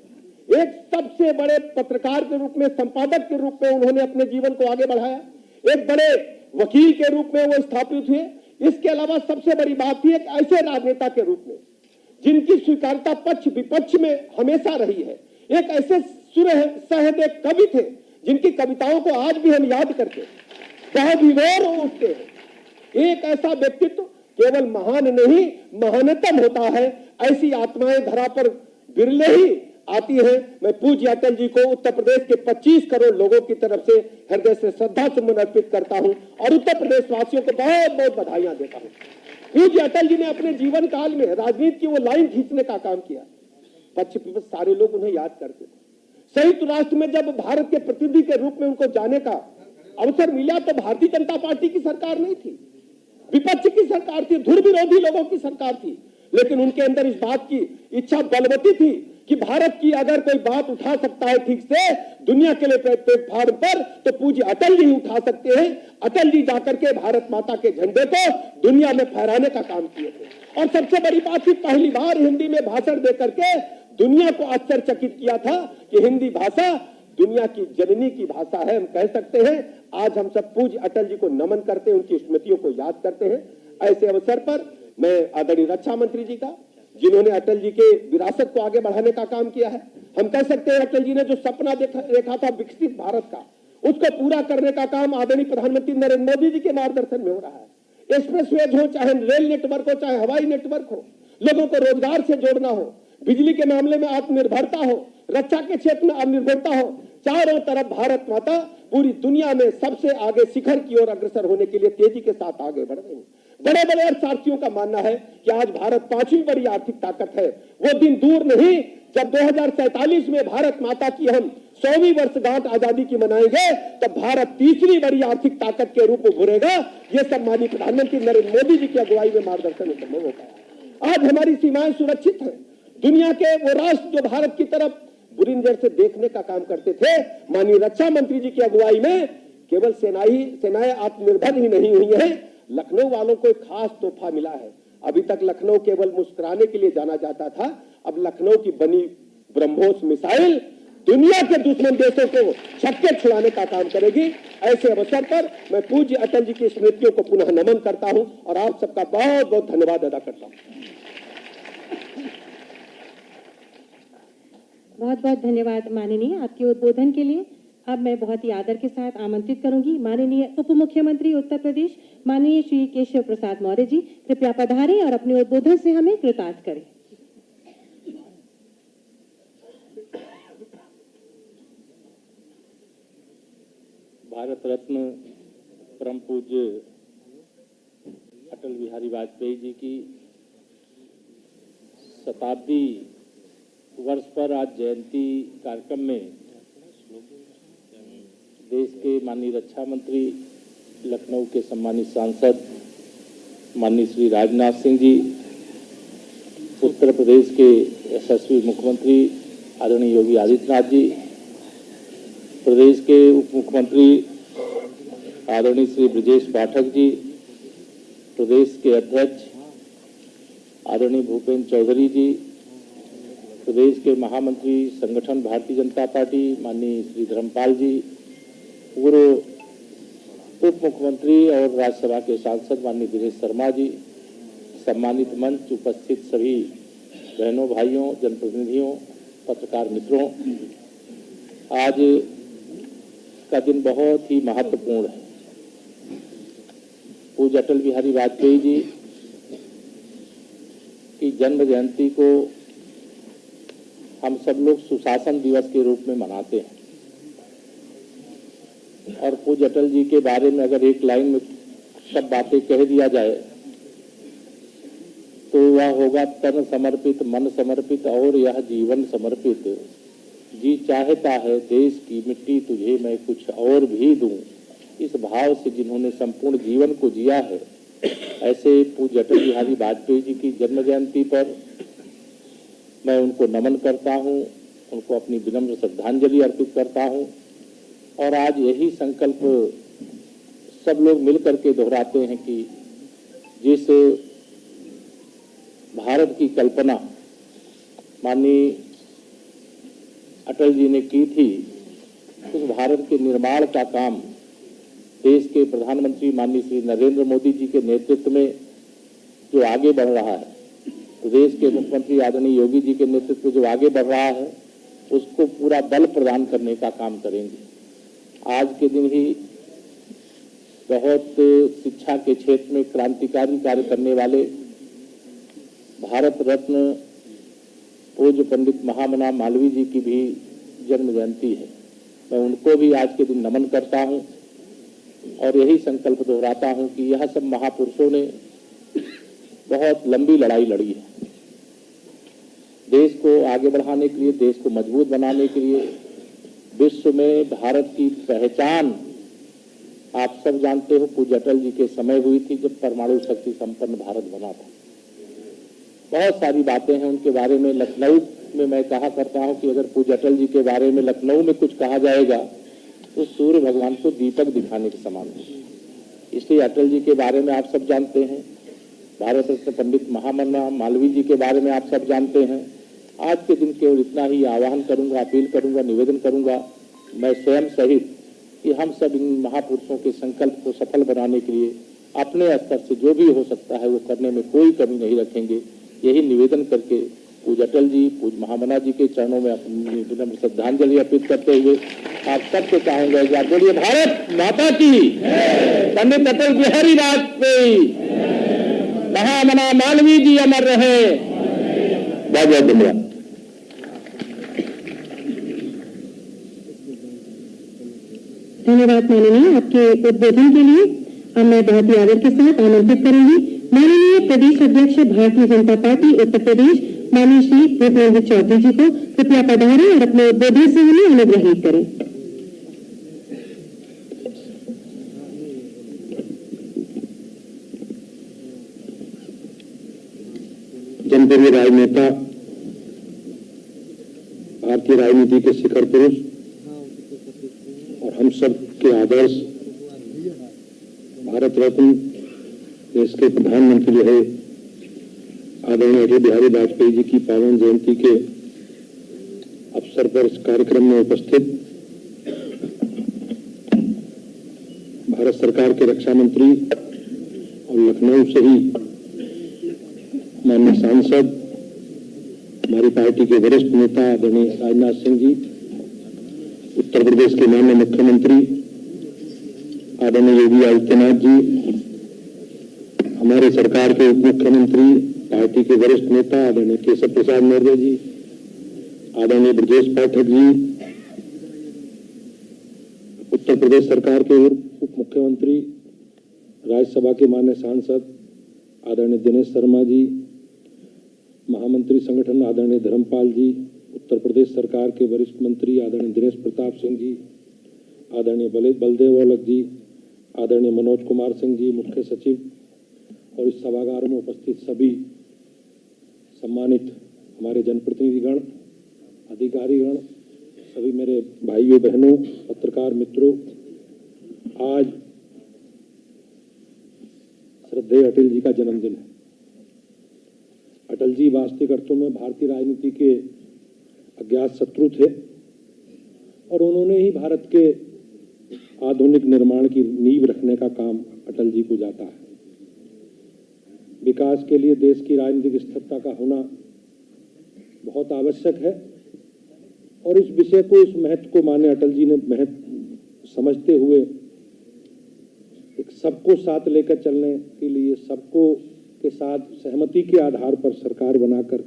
एक सबसे बड़े पत्रकार के रूप में, संपादक के रूप में उन्होंने अपने जीवन को आगे बढ़ाया, एक बड़े वकील के रूप में वो स्थापित हुए। इसके अलावा सबसे बड़ी बात थी एक ऐसे राजनेता के रूप में जिनकी स्वीकार्यता पक्ष विपक्ष में हमेशा रही है। एक ऐसे सहृदय कवि थे जिनकी कविताओं को आज भी हम याद करके बहुत विभोर हो उठते हैं। एक ऐसा व्यक्तित्व केवल महान नहीं, महानतम होता है। ऐसी आत्माएं धरा पर बिरले ही आती है। मैं पूज्य अटल जी को उत्तर प्रदेश के 25 करोड़ लोगों की तरफ से हृदय से श्रद्धा सुमन अर्पित करता हूं और उत्तर प्रदेश वासियों को बहुत बहुत बधाइयां देता हूं। पूज्य अटल जी ने अपने जीवन काल में राजनीति की वो लाइन खींचने का काम किया। पक्ष विपक्ष सारे लोग उन्हें याद करते थे। संयुक्त राष्ट्र में जब भारत के प्रतिनिधि के रूप में उनको जाने का अवसर मिला तो भारतीय जनता पार्टी की सरकार नहीं थी, विपक्ष की सरकार थी, धुर विरोधी लोगों की सरकार थी, लेकिन उनके अंदर इस बात की इच्छा बलवती थी कि भारत की अगर कोई बात उठा सकता है ठीक से दुनिया के लिए प्लेटफॉर्म पर, तो पूज्य अटल जी उठा सकते हैं। अटल जी जाकर के भारत माता के झंडे को दुनिया में फहराने का काम किए थे और सबसे बड़ी बात थी पहली बार हिंदी में भाषण देकर के दुनिया को आश्चर्यचकित किया था कि हिंदी भाषा दुनिया की जननी की भाषा है। हम कह सकते हैं आज हम सब पूज्य अटल जी को नमन करते हैं, उनकी स्मृतियों को याद करते हैं। ऐसे अवसर पर मैं आदरणीय रक्षा मंत्री जी का, जिन्होंने अटल जी के विरासत को आगे बढ़ाने का काम किया है, हम कह सकते हैं अटल जी ने जो सपना देखा था विकसित भारत का, उसको पूरा करने का काम आदरणीय प्रधानमंत्री नरेंद्र मोदी जी के मार्गदर्शन में हो रहा है। एक्सप्रेसवेज हो, चाहे रेल नेटवर्क हो, चाहे हवाई नेटवर्क हो, लोगों को रोजगार से जोड़ना हो, बिजली के मामले में आत्मनिर्भरता हो, रक्षा के क्षेत्र में आत्मनिर्भरता हो, चारों तरफ भारत माता पूरी दुनिया में सबसे आगे शिखर की ओर अग्रसर होने के लिए तेजी के साथ आगे बढ़ रही है। बड़े बड़े अर्थशास्त्रियों का मानना है कि आज भारत 5वीं बड़ी आर्थिक ताकत है। वो दिन दूर नहीं जब 2047 में भारत माता की हम 100वीं वर्षगांठ आजादी की मनाएंगे, तब भारत 3री बड़ी आर्थिक ताकत के रूप में उभरेगा। ये सब माननीय प्रधानमंत्री नरेंद्र मोदी जी की अगुवाई में मार्गदर्शन में संभव होगा। आज हमारी सीमाएं सुरक्षित है। दुनिया के वो राष्ट्र जो भारत की तरफ बुरी नजर से देखने का काम करते थे, माननीय रक्षा मंत्री जी की अगुवाई में केवल सेनाएं आत्मनिर्भर ही नहीं हुई है, लखनऊ वालों को एक खास तोहफा मिला है। अभी तक लखनऊ केवल मुस्कुराने के लिए जाना जाता था, अब लखनऊ की बनी ब्रह्मोस मिसाइल दुनिया के दुश्मन देशों को छक्के छुड़ाने का काम करेगी। ऐसे अवसर पर मैं पूज्य अटल जी की स्मृतियों को पुनः नमन करता हूं और आप सबका बहुत बहुत धन्यवाद अदा करता हूं। बहुत बहुत धन्यवाद माननीय आपके उद्बोधन के लिए। अब मैं बहुत ही आदर के साथ आमंत्रित करूंगी माननीय उप मुख्यमंत्री उत्तर प्रदेश माननीय श्री केशव प्रसाद मौर्य जी, कृपया पधारें और अपने उद्बोधन से हमें कृतार्थ करें। भारत रत्न परम पूज्य अटल बिहारी वाजपेयी जी की शताब्दी वर्ष पर आज जयंती कार्यक्रम में देश के माननीय रक्षा मंत्री, लखनऊ के सम्मानित सांसद माननीय श्री राजनाथ सिंह जी, उत्तर प्रदेश के यशस्वी मुख्यमंत्री आदरणीय योगी आदित्यनाथ जी, प्रदेश के उप मुख्यमंत्री आदरणीय श्री ब्रजेश पाठक जी, प्रदेश के अध्यक्ष आदरणीय भूपेंद्र चौधरी जी, प्रदेश के महामंत्री संगठन भारतीय जनता पार्टी माननीय श्री धर्मपाल जी, पूर्व उप मुख्यमंत्री और राज्यसभा के सांसद माननीय दिनेश शर्मा जी, सम्मानित मंच उपस्थित सभी बहनों भाइयों, जनप्रतिनिधियों, पत्रकार मित्रों, आज का दिन बहुत ही महत्वपूर्ण है। पूज्य अटल बिहारी वाजपेयी जी की जन्म जयंती को हम सब लोग सुशासन दिवस के रूप में मनाते हैं और पूज्य अटल जी के बारे में अगर एक लाइन में सब बातें कह दिया जाए तो वह होगा तन समर्पित, मन समर्पित और यह जीवन समर्पित। जी चाहता है देश की मिट्टी तुझे मैं कुछ और भी दूं। इस भाव से जिन्होंने संपूर्ण जीवन को जिया है, ऐसे पूज्य अटल बिहारी वाजपेयी जी की जन्म जयंती पर मैं उनको नमन करता हूं, उनको अपनी विनम्र श्रद्धांजलि अर्पित करता हूं। और आज यही संकल्प सब लोग मिलकर के दोहराते हैं कि जिस भारत की कल्पना माननीय अटल जी ने की थी, उस भारत के निर्माण का काम देश के प्रधानमंत्री माननीय श्री नरेंद्र मोदी जी के नेतृत्व में जो आगे बढ़ रहा है, प्रदेश के मुख्यमंत्री आदरणीय योगी जी के नेतृत्व में जो आगे बढ़ रहा है, उसको पूरा बल प्रदान करने का काम करेंगे। आज के दिन ही बहुत शिक्षा के क्षेत्र में क्रांतिकारी कार्य करने वाले भारत रत्न पूज्य पंडित महामना मालवीय जी की भी जन्म जयंती है। मैं उनको भी आज के दिन नमन करता हूं और यही संकल्प दोहराता हूं कि यह सब महापुरुषों ने बहुत लंबी लड़ाई लड़ी है। देश को आगे बढ़ाने के लिए, देश को मजबूत बनाने के लिए, विश्व में भारत की पहचान आप सब जानते हो पूज्य अटल जी के समय हुई थी जब परमाणु शक्ति संपन्न भारत बना था। बहुत सारी बातें हैं उनके बारे में। लखनऊ में मैं कहा करता हूं कि अगर पूज्य अटल जी के बारे में लखनऊ में कुछ कहा जाएगा तो सूर्य भगवान को दीपक दिखाने के समान है। इसलिए अटल जी के बारे में आप सब जानते हैं, भारत रत्न पंडित महामना मालवीय जी के बारे में आप सब जानते हैं। आज के दिन केवल इतना ही आह्वान करूंगा, अपील करूंगा, निवेदन करूंगा, मैं स्वयं सहित कि हम सब इन महापुरुषों के संकल्प को सफल बनाने के लिए अपने स्तर से जो भी हो सकता है वो करने में कोई कमी नहीं रखेंगे। यही निवेदन करके पूज्य अटल जी, पूज्य महामना जी के चरणों में अपनी विनम्र श्रद्धांजलि अर्पित करते हुए आप सबको चाहूंगा कि आप बोलिए भारत माता की, पंडित अटल बिहारी वाजपेयी, महामना मालवीय जी अमर रहे। बहुत बहुत धन्यवाद। धन्यवाद माननीय, आपके उद्बोधन के लिए अब मैं बहुत ही आदर के साथ आमंत्रित करूंगी माननीय प्रदेश अध्यक्ष भारतीय जनता पार्टी उत्तर प्रदेश माननीय श्री भूपेंद्र चौधरी जी को कृपया पधारें और अपने उद्बोधन से हमें अनुग्रहित करें। जनप्रिय राजनेता, भारतीय राजनीति के शिखर पुरुष और हम सब के आदर्श भारत रत्न देश के प्रधानमंत्री रहे आदरणीय अटल बिहारी वाजपेयी जी की पावन जयंती के अवसर पर इस कार्यक्रम में उपस्थित भारत सरकार के रक्षा मंत्री और लखनऊ से ही माननीय सांसद, हमारी पार्टी के वरिष्ठ नेता आदरणीय राजनाथ सिंह जी, उत्तर प्रदेश के माननीय मुख्यमंत्री आदरणीय योगी आदित्यनाथ जी, हमारे सरकार के उप मुख्यमंत्री, पार्टी के वरिष्ठ नेता आदरणीय केशव प्रसाद मौर्य जी, आदरणीय ब्रजेश पाठक जी, उत्तर प्रदेश सरकार के उप मुख्यमंत्री, राज्यसभा के माननीय सांसद आदरणीय दिनेश शर्मा जी, महामंत्री संगठन आदरणीय धर्मपाल जी, उत्तर प्रदेश सरकार के वरिष्ठ मंत्री आदरणीय दिनेश प्रताप सिंह जी, आदरणीय बलदेव औलख जी, आदरणीय मनोज कुमार सिंह जी, मुख्य सचिव और इस सभागार में उपस्थित सभी सम्मानित हमारे जनप्रतिनिधिगण, अधिकारीगण, सभी मेरे भाइयों बहनों, पत्रकार मित्रों, आज श्रद्धेय अटल जी का जन्मदिन है। अटल जी वास्तविक अर्थों में भारतीय राजनीति के अज्ञात शत्रु थे और उन्होंने ही भारत के आधुनिक निर्माण की नींव रखने का काम अटल जी को जाता है। विकास के लिए देश की राजनीतिक स्थिरता का होना बहुत आवश्यक है और इस विषय को, इस महत्व को माननीय अटल जी ने समझते हुए एक सबको साथ लेकर चलने के लिए, सबको के साथ सहमति के आधार पर सरकार बनाकर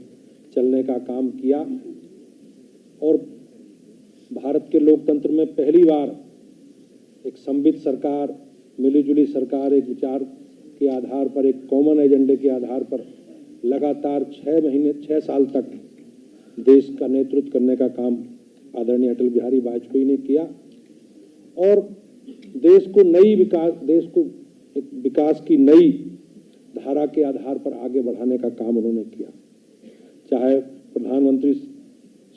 चलने का काम किया और भारत के लोकतंत्र में पहली बार एक संवित सरकार, मिलीजुली सरकार, एक विचार के आधार पर, एक कॉमन एजेंडे के आधार पर लगातार 6 साल तक देश का नेतृत्व करने का काम आदरणीय अटल बिहारी वाजपेयी ने किया और देश को एक विकास की नई धारा के आधार पर आगे बढ़ाने का काम उन्होंने किया। चाहे प्रधानमंत्री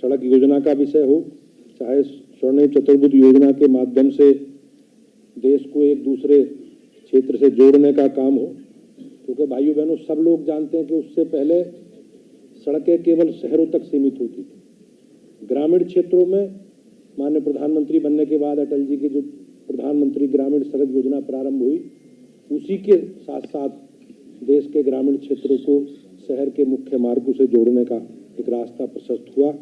सड़क योजना का विषय हो, चाहे स्वर्णिम चतुर्भुज योजना के माध्यम से देश को एक दूसरे क्षेत्र से जोड़ने का काम हो, क्योंकि भाइयों बहनों सब लोग जानते हैं कि उससे पहले सड़कें केवल शहरों तक सीमित होती थी। ग्रामीण क्षेत्रों में माननीय प्रधानमंत्री बनने के बाद अटल जी की जो प्रधानमंत्री ग्रामीण सड़क योजना प्रारंभ हुई, उसी के साथ साथ देश के ग्रामीण क्षेत्रों को शहर के मुख्य मार्गों से जोड़ने का एक रास्ता प्रशस्त हुआ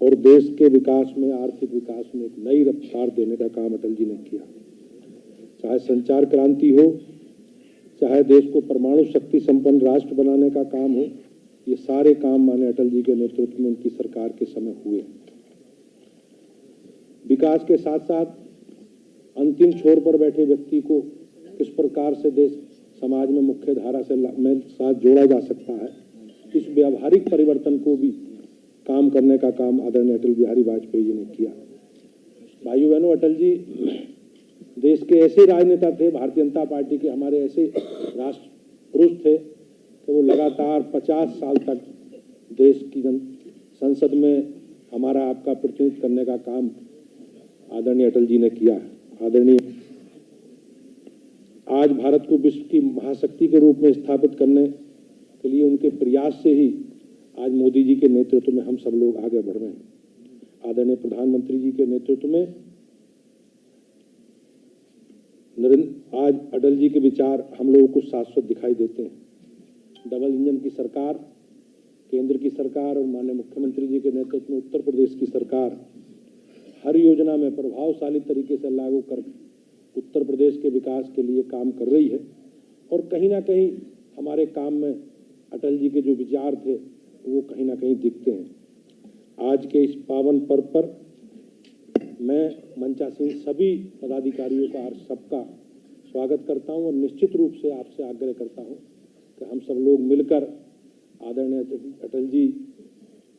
और देश के विकास में, आर्थिक विकास में एक नई रफ्तार देने का काम अटल जी ने किया। चाहे संचार क्रांति हो, चाहे देश को परमाणु शक्ति संपन्न राष्ट्र बनाने का काम हो, ये सारे काम माननीय अटल जी के नेतृत्व में उनकी सरकार के समय हुए। विकास के साथ साथ अंतिम छोर पर बैठे व्यक्ति को किस प्रकार से देश समाज में मुख्य धारा से साथ जोड़ा जा सकता है, इस व्यावहारिक परिवर्तन को भी काम करने का काम आदरणीय अटल बिहारी वाजपेयी जी ने किया। भाइयों बहनों, अटल जी देश के ऐसे राजनेता थे, भारतीय जनता पार्टी के हमारे ऐसे राष्ट्र पुरुष थे कि वो लगातार 50 साल तक देश की संसद में हमारा आपका प्रतिनिधित्व करने का काम आदरणीय अटल जी ने किया। आदरणीय आज भारत को विश्व की महाशक्ति के रूप में स्थापित करने के लिए उनके प्रयास से ही आज मोदी जी के नेतृत्व में हम सब लोग आगे बढ़ रहे हैं। आदरणीय प्रधानमंत्री जी के नेतृत्व में आज अटल जी के विचार हम लोगों को शाश्वत दिखाई देते हैं। डबल इंजन की सरकार, केंद्र की सरकार और माननीय मुख्यमंत्री जी के नेतृत्व में उत्तर प्रदेश की सरकार हर योजना में प्रभावशाली तरीके से लागू कर उत्तर प्रदेश के विकास के लिए काम कर रही है और कहीं ना कहीं हमारे काम में अटल जी के जो विचार थे वो कहीं ना कहीं दिखते हैं। आज के इस पावन पर्व पर मैं मंचासीन सभी पदाधिकारियों का और सबका स्वागत करता हूं और निश्चित रूप से आपसे आग्रह करता हूं कि हम सब लोग मिलकर आदरणीय अटल जी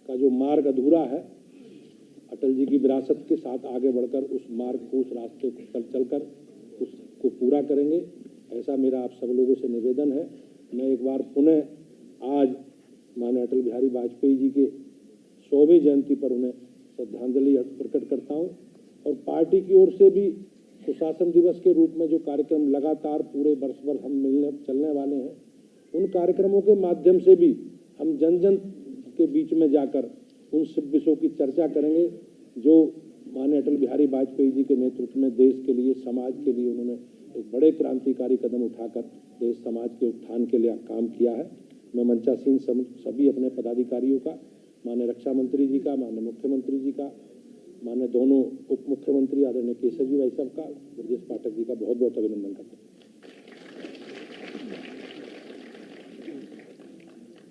का जो मार्ग अधूरा है, अटल जी की विरासत के साथ आगे बढ़कर उस मार्ग को, उस रास्ते को चलकर उसको पूरा करेंगे, ऐसा मेरा आप सब लोगों से निवेदन है। मैं एक बार पुनः आज माननीय अटल बिहारी वाजपेयी जी के 100वीं जयंती पर उन्हें श्रद्धांजलि प्रकट करता हूं और पार्टी की ओर से भी सुशासन दिवस के रूप में जो कार्यक्रम लगातार पूरे वर्ष भर हम चलने वाले हैं, उन कार्यक्रमों के माध्यम से भी हम जन जन के बीच में जाकर उन सब विषयों की चर्चा करेंगे जो माननीय अटल बिहारी वाजपेयी जी के नेतृत्व में देश के लिए, समाज के लिए उन्होंने एक बड़े क्रांतिकारी कदम उठाकर देश समाज के उत्थान के लिए काम किया है। मैं मंचासीन सभी अपने पदाधिकारियों का, माननीय रक्षा मंत्री जी का, माननीय मुख्यमंत्री जी का, माननीय दोनों उप मुख्यमंत्री आदरणीय केशव जी भाई साहब का, ब्रजेश पाठक जी का बहुत बहुत अभिनंदन करता हूँ।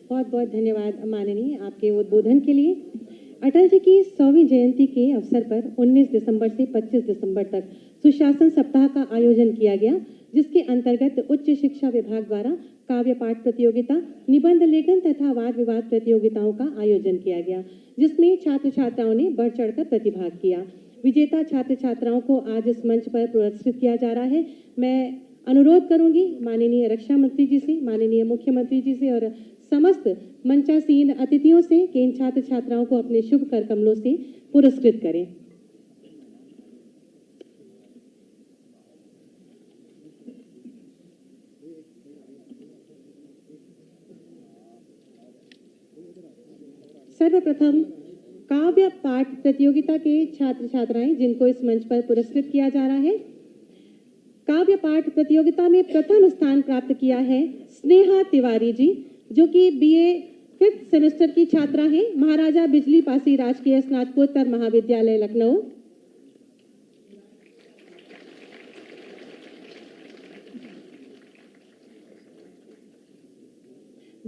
बहुत बहुत धन्यवाद माननीय आपके उद्बोधन के लिए। अटल जी की 100वीं जयंती के अवसर पर 19 दिसंबर से 25 दिसंबर तक सुशासन सप्ताह का आयोजन किया गया, जिसके अंतर्गत उच्च शिक्षा विभाग द्वारा काव्य पाठ प्रतियोगिता, निबंध लेखन तथा वाद विवाद प्रतियोगिताओं का आयोजन किया गया, जिसमें छात्र छात्राओं ने बढ़ चढ़कर प्रतिभाग किया। विजेता छात्र छात्राओं को आज इस मंच पर पुरस्कृत किया जा रहा है। मैं अनुरोध करूंगी माननीय रक्षा मंत्री जी से, माननीय मुख्यमंत्री जी से और समस्त मंचासीन अतिथियों से कि इन छात्र छात्राओं को अपने शुभ कर कमलों से पुरस्कृत करें। सर्वप्रथम काव्य पाठ प्रतियोगिता के छात्र छात्राएं जिनको इस मंच पर पुरस्कृत किया जा रहा है। काव्य पाठ प्रतियोगिता में प्रथम स्थान प्राप्त किया है स्नेहा तिवारी जी, जो कि BA 5th सेमेस्टर की छात्रा हैं, महाराजा बिजली पासी राजकीय स्नातकोत्तर महाविद्यालय लखनऊ।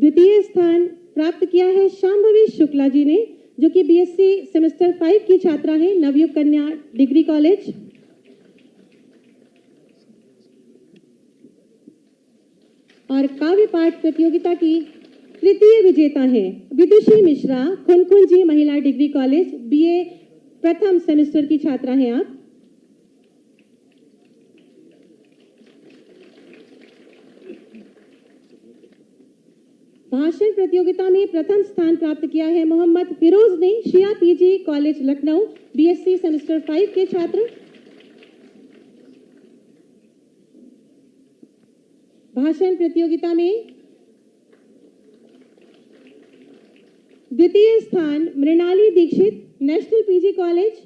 द्वितीय स्थान प्राप्त किया है शांभवी शुक्ला जी ने, जो कि बीएससी सेमेस्टर 5 की छात्रा है, नवयुग कन्या डिग्री कॉलेज। और काव्य पाठ प्रतियोगिता की तृतीय विजेता है विदुषी मिश्रा, खुनखुनजी महिला डिग्री कॉलेज, बीए प्रथम सेमेस्टर की छात्रा हैं आप। भाषण प्रतियोगिता में प्रथम स्थान प्राप्त किया है मोहम्मद फिरोज ने, Shia PG college Lucknow, BSc semester 5 के छात्र। भाषण प्रतियोगिता में द्वितीय स्थान Mrinali Dixit, national PG college.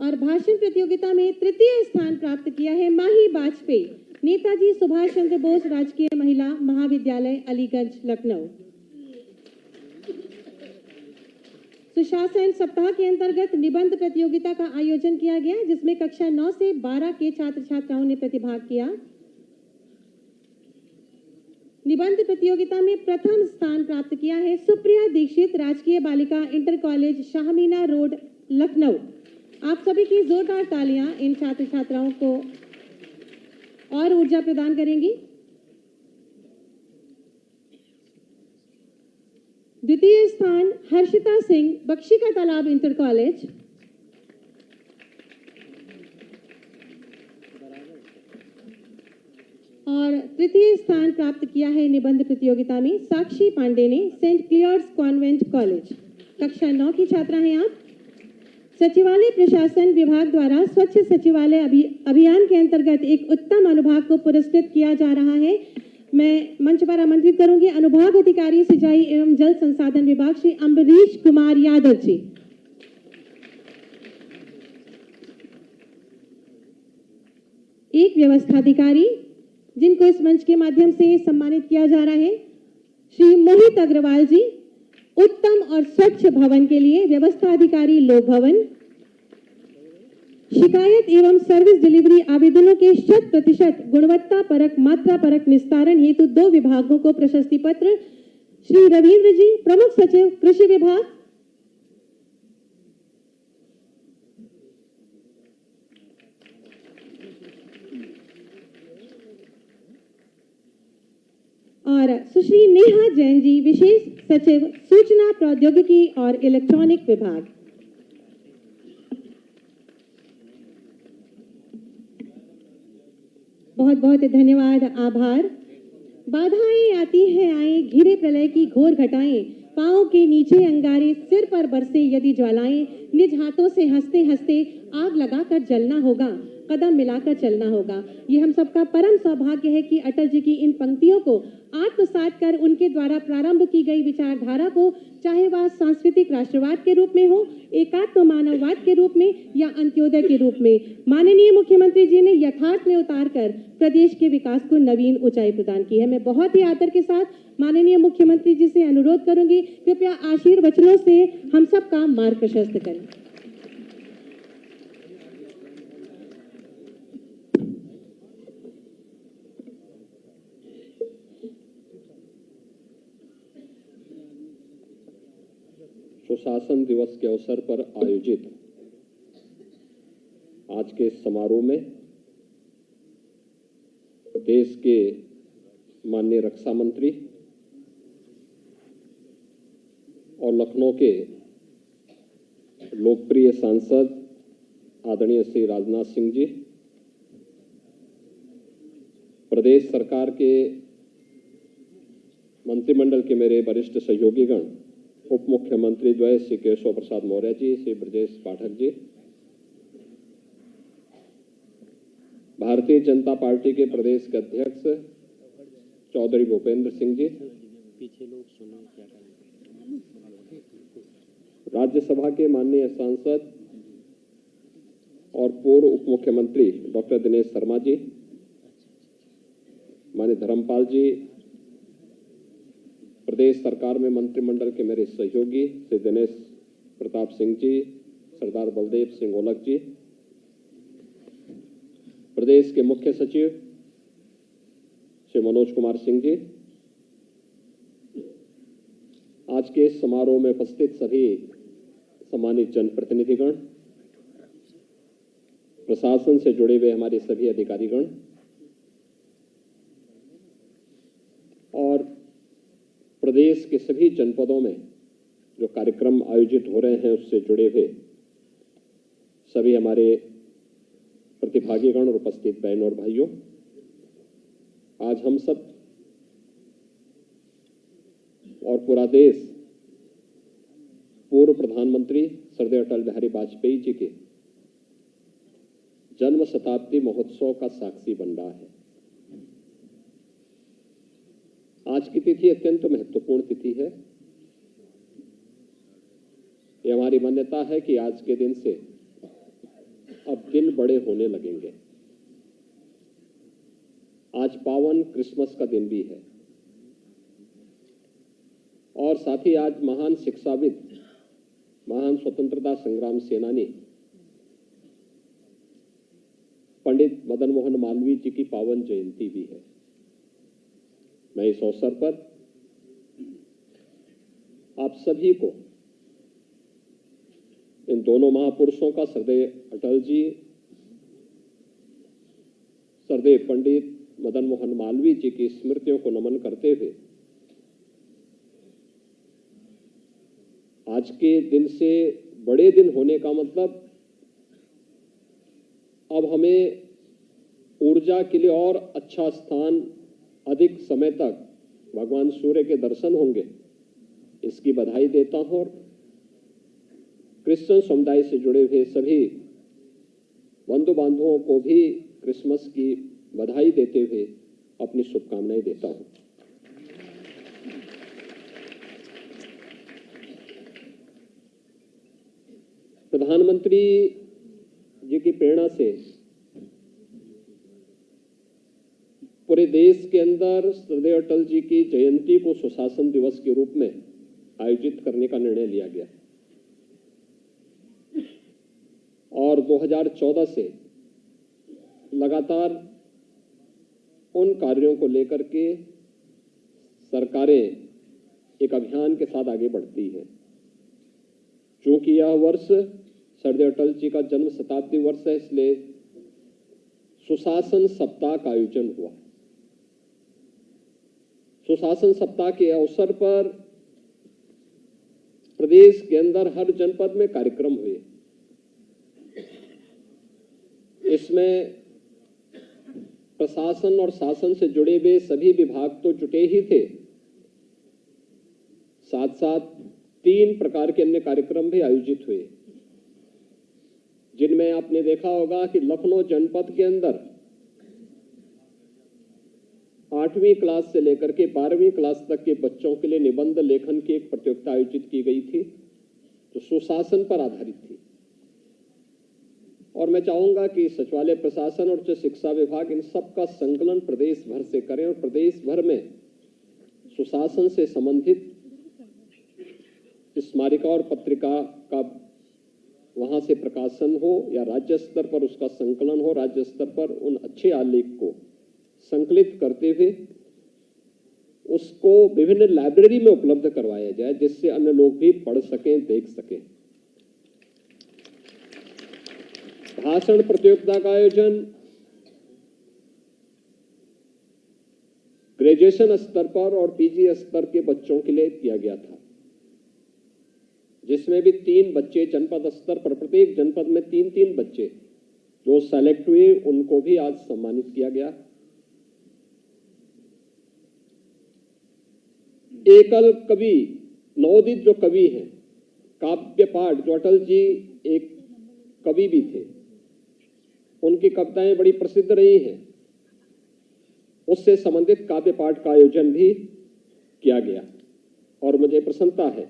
और भाषण प्रतियोगिता में तृतीय स्थान प्राप्त किया है माही वाजपेयी, नेताजी सुभाष चंद्र बोस राजकीय महिला महाविद्यालय अलीगंज लखनऊ। सुशासन सप्ताह के अंतर्गत निबंध प्रतियोगिता का आयोजन किया गया, जिसमें कक्षा 9 से 12 के छात्र छात्राओं ने प्रतिभाग किया। निबंध प्रतियोगिता में प्रथम स्थान प्राप्त किया है सुप्रिया दीक्षित, राजकीय बालिका इंटर कॉलेज शाहमीना रोड लखनऊ। आप सभी की जोरदार तालियां इन छात्र छात्राओं को और ऊर्जा प्रदान करेंगी। द्वितीय स्थान हर्षिता सिंह, बख्शी का तालाब इंटर कॉलेज। और तृतीय स्थान प्राप्त किया है निबंध प्रतियोगिता में साक्षी पांडे ने, सेंट क्लियर्स कॉन्वेंट कॉलेज, कक्षा 9 की छात्रा हैं आप। सचिवालय प्रशासन विभाग द्वारा स्वच्छ सचिवालय अभियान के अंतर्गत एक उत्तम अनुभाग को पुरस्कृत किया जा रहा है। मैं मंच पर आमंत्रित करूंगी अनुभाग अधिकारी सिंचाई एवं जल संसाधन विभाग श्री अम्बरीश कुमार यादव जी। एक व्यवस्थाधिकारी जिनको इस मंच के माध्यम से सम्मानित किया जा रहा है श्री मोहित अग्रवाल जी, उत्तम और स्वच्छ भवन के लिए व्यवस्था अधिकारी लोक भवन। शिकायत एवं सर्विस डिलीवरी आवेदनों के 100% गुणवत्ता परक मात्रा परक निस्तारण हेतु 2 विभागों को प्रशस्ति पत्र श्री रविंद्र जी, प्रमुख सचिव कृषि विभाग। और सुश्री नेहा जैन जी, विशेष सचिव सूचना प्रौद्योगिकी और इलेक्ट्रॉनिक विभाग। बहुत बहुत धन्यवाद, आभार। बाधाएं आती हैं आए, घिरे प्रलय की घोर घटाएं, पांव के नीचे अंगारे, सिर पर बरसे यदि ज्वालाएं, निज हाथों से हंसते हंसते आग लगाकर जलना होगा, कदम मिलाकर चलना होगा। ये हम सबका परम सौभाग्य है कि अटल जी की इन पंक्तियों को आत्मसात कर उनके द्वारा प्रारंभ की गई विचारधारा को, चाहे वह सांस्कृतिक राष्ट्रवाद के रूप में हो, एकात्म मानववाद के रूप में या अंत्योदय के रूप में, माननीय मुख्यमंत्री जी ने यथार्थ में उतार कर प्रदेश के विकास को नवीन ऊंचाई प्रदान की है। मैं बहुत ही आदर के साथ माननीय मुख्यमंत्री जी से अनुरोध करूंगी, कृपया आशीर्वचनों से हम सबका मार्ग प्रशस्त करें। सुशासन दिवस के अवसर पर आयोजित आज के समारोह में देश के माननीय रक्षा मंत्री और लखनऊ के लोकप्रिय सांसद आदरणीय श्री राजनाथ सिंह जी, प्रदेश सरकार के मंत्रिमंडल के मेरे वरिष्ठ सहयोगीगण, उप मुख्यमंत्री द्वय श्री केशव प्रसाद मौर्य जी, श्री ब्रजेश पाठक जी, भारतीय जनता पार्टी के प्रदेश के अध्यक्ष चौधरी भूपेंद्र सिंह जी, राज्यसभा के माननीय सांसद और पूर्व उप मुख्यमंत्री डॉक्टर दिनेश शर्मा जी, माननीय धर्मपाल जी, प्रदेश सरकार में मंत्रिमंडल के मेरे सहयोगी श्री दिनेश प्रताप सिंह जी, सरदार बलदेव सिंह ओलख जी, प्रदेश के मुख्य सचिव श्री मनोज कुमार सिंह जी, आज के इस समारोह में उपस्थित सभी सम्मानित जनप्रतिनिधिगण, प्रशासन से जुड़े हुए हमारे सभी अधिकारीगण और प्रदेश के सभी जनपदों में जो कार्यक्रम आयोजित हो रहे हैं उससे जुड़े हुए सभी हमारे प्रतिभागीगण और उपस्थित बहनों और भाइयों, आज हम सब और पूरा देश पूर्व प्रधानमंत्री श्रद्धेय अटल बिहारी वाजपेयी जी के जन्म शताब्दी महोत्सव का साक्षी बन रहा है। आज की तिथि अत्यंत महत्वपूर्ण तिथि है। ये हमारी मान्यता है कि आज के दिन से अब दिन बड़े होने लगेंगे। आज पावन क्रिसमस का दिन भी है और साथ ही आज महान शिक्षाविद, महान स्वतंत्रता संग्राम सेनानी पंडित मदन मोहन मालवीय जी की पावन जयंती भी है। मैं इस अवसर पर आप सभी को इन दोनों महापुरुषों का, श्रद्धेय अटल जी, श्रद्धेय पंडित मदन मोहन मालवीय जी की स्मृतियों को नमन करते हुए आज के दिन से बड़े दिन होने का मतलब अब हमें ऊर्जा के लिए और अच्छा स्थान, अधिक समय तक भगवान सूर्य के दर्शन होंगे, इसकी बधाई देता हूं और क्रिश्चियन समुदाय से जुड़े हुए सभी बंधु बांधवों को भी क्रिसमस की बधाई देते हुए अपनी शुभकामनाएं देता हूं। प्रधानमंत्री जी की प्रेरणा से पूरे देश के अंदर श्रद्धेय अटल जी की जयंती को सुशासन दिवस के रूप में आयोजित करने का निर्णय लिया गया और 2014 से लगातार उन कार्यों को लेकर के सरकारें एक अभियान के साथ आगे बढ़ती है। चूंकि यह वर्ष श्रद्धेय अटल जी का जन्म शताब्दी वर्ष है, इसलिए सुशासन सप्ताह का आयोजन हुआ। सुशासन सप्ताह के अवसर पर प्रदेश के अंदर हर जनपद में कार्यक्रम हुए। इसमें प्रशासन और शासन से जुड़े हुए सभी विभाग तो जुटे ही थे, साथ साथ 3 प्रकार के अन्य कार्यक्रम भी आयोजित हुए, जिनमें आपने देखा होगा कि लखनऊ जनपद के अंदर 8वीं क्लास से लेकर के 12वीं क्लास तक के बच्चों के लिए निबंध लेखन की एक प्रतियोगिता आयोजित की गई थी, जो सुशासन पर आधारित थी। और मैं चाहूंगा कि सचिवालय प्रशासन और उच्च शिक्षा विभाग इन सब का संकलन प्रदेश भर से करें और प्रदेश भर में सुशासन से संबंधित स्मारिका और पत्रिका का वहां से प्रकाशन हो या राज्य स्तर पर उसका संकलन हो। राज्य स्तर पर उन अच्छे आलेख को संकलित करते हुए उसको विभिन्न लाइब्रेरी में उपलब्ध करवाया जाए, जिससे अन्य लोग भी पढ़ सकें, देख सकें। भाषण प्रतियोगिता का आयोजन ग्रेजुएशन स्तर पर और पीजी स्तर के बच्चों के लिए किया गया था, जिसमें भी 3 बच्चे जनपद स्तर पर, प्रत्येक जनपद में 3-3 बच्चे जो सेलेक्ट हुए उनको भी आज सम्मानित किया गया। एकल कवि, नवोदित जो कवि हैं, काव्य पाठ, जो अटल जी एक कवि भी थे, उनकी कविताएं बड़ी प्रसिद्ध रही हैं, उससे संबंधित काव्य पाठ का आयोजन भी किया गया और मुझे प्रसन्नता है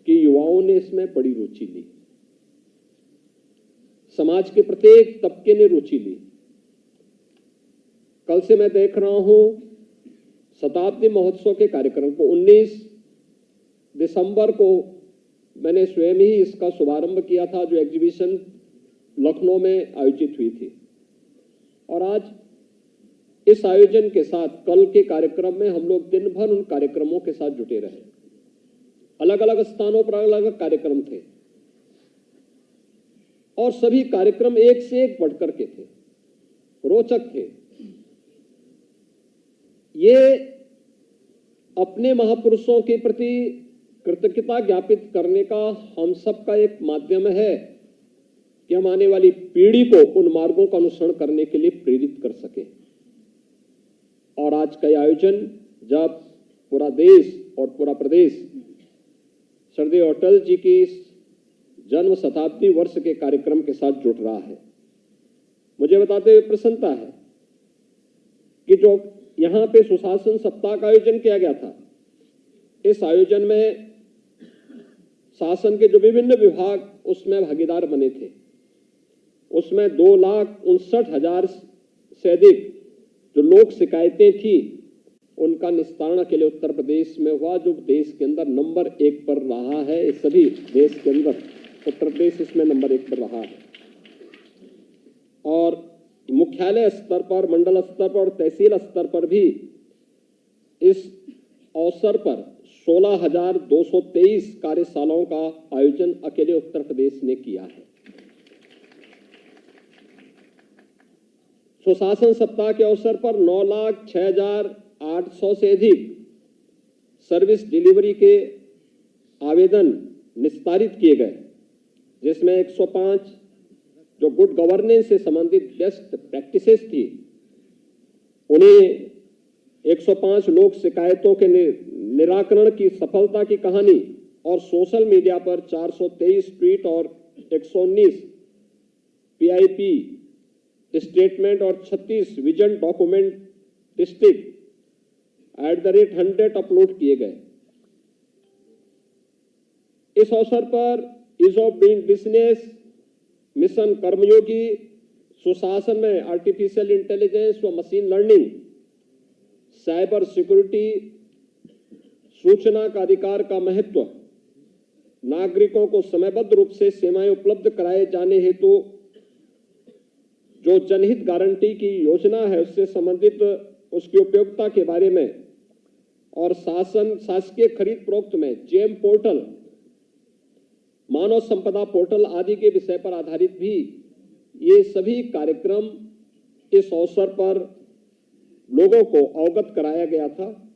कि युवाओं ने इसमें बड़ी रुचि ली। समाज के प्रत्येक तबके ने रुचि ली। कल से मैं देख रहा हूं शताब्दी महोत्सव के कार्यक्रम को 19 दिसंबर को मैंने स्वयं ही इसका शुभारंभ किया था, जो एग्जीबिशन लखनऊ में आयोजित हुई थी। और आज इस आयोजन के साथ कल के कार्यक्रम में हम लोग दिन भर उन कार्यक्रमों के साथ जुटे रहे। अलग अलग स्थानों पर अलग अलग कार्यक्रम थे और सभी कार्यक्रम एक से एक बढ़कर के थे, रोचक थे। ये अपने महापुरुषों के प्रति कृतज्ञता ज्ञापित करने का हम सबका एक माध्यम है कि हम आने वाली पीढ़ी को उन मार्गों का अनुसरण करने के लिए प्रेरित कर सके। और आज का आयोजन जब पूरा देश और पूरा प्रदेश श्रद्धेय अटल जी की जन्म शताब्दी वर्ष के कार्यक्रम के साथ जुट रहा है, मुझे बताते हुए प्रसन्नता है कि जो यहां पे सुशासन सप्ताह का आयोजन किया गया था, इस आयोजन में शासन के जो विभिन्न विभाग उसमें भागीदार बने थे, उसमें 2,59,000 से अधिक जो लोक शिकायतें थी उनका निस्तारण अकेले उत्तर प्रदेश में हुआ, जो देश के अंदर नंबर 1 पर रहा है। इस सभी देश के अंदर उत्तर प्रदेश इसमें नंबर 1 पर रहा है। और मुख्यालय स्तर पर, मंडल स्तर पर और तहसील स्तर पर भी इस अवसर पर 16,223 कार्यशालाओं का आयोजन अकेले उत्तर प्रदेश ने किया है। सुशासन सप्ताह के अवसर पर 9,06,800 से अधिक सर्विस डिलीवरी के आवेदन निस्तारित किए गए, जिसमें 105 जो गुड गवर्नेंस से संबंधित बेस्ट प्रैक्टिसेस थी उन्हें 105 लोक शिकायतों के निराकरण की सफलता की कहानी और सोशल मीडिया पर 423 ट्वीट और 119 पीआईपी स्टेटमेंट और 36 विजन डॉक्यूमेंटिस्टिक @100 अपलोड किए गए। इस अवसर पर ease of doing business mission Karmayogi, सुशासन में आर्टिफिशियल इंटेलिजेंस व मशीन लर्निंग, साइबर सिक्योरिटी, सूचना का अधिकार का महत्व, नागरिकों को समयबद्ध रूप से सेवाएं उपलब्ध कराए जाने हेतु जो जनहित गारंटी की योजना है उससे संबंधित उसकी उपयोगिता के बारे में, और शासकीय खरीद प्रोक्त में जेम पोर्टल, मानव संपदा पोर्टल आदि के विषय पर आधारित भी ये सभी कार्यक्रम इस अवसर पर लोगों को अवगत कराया गया था।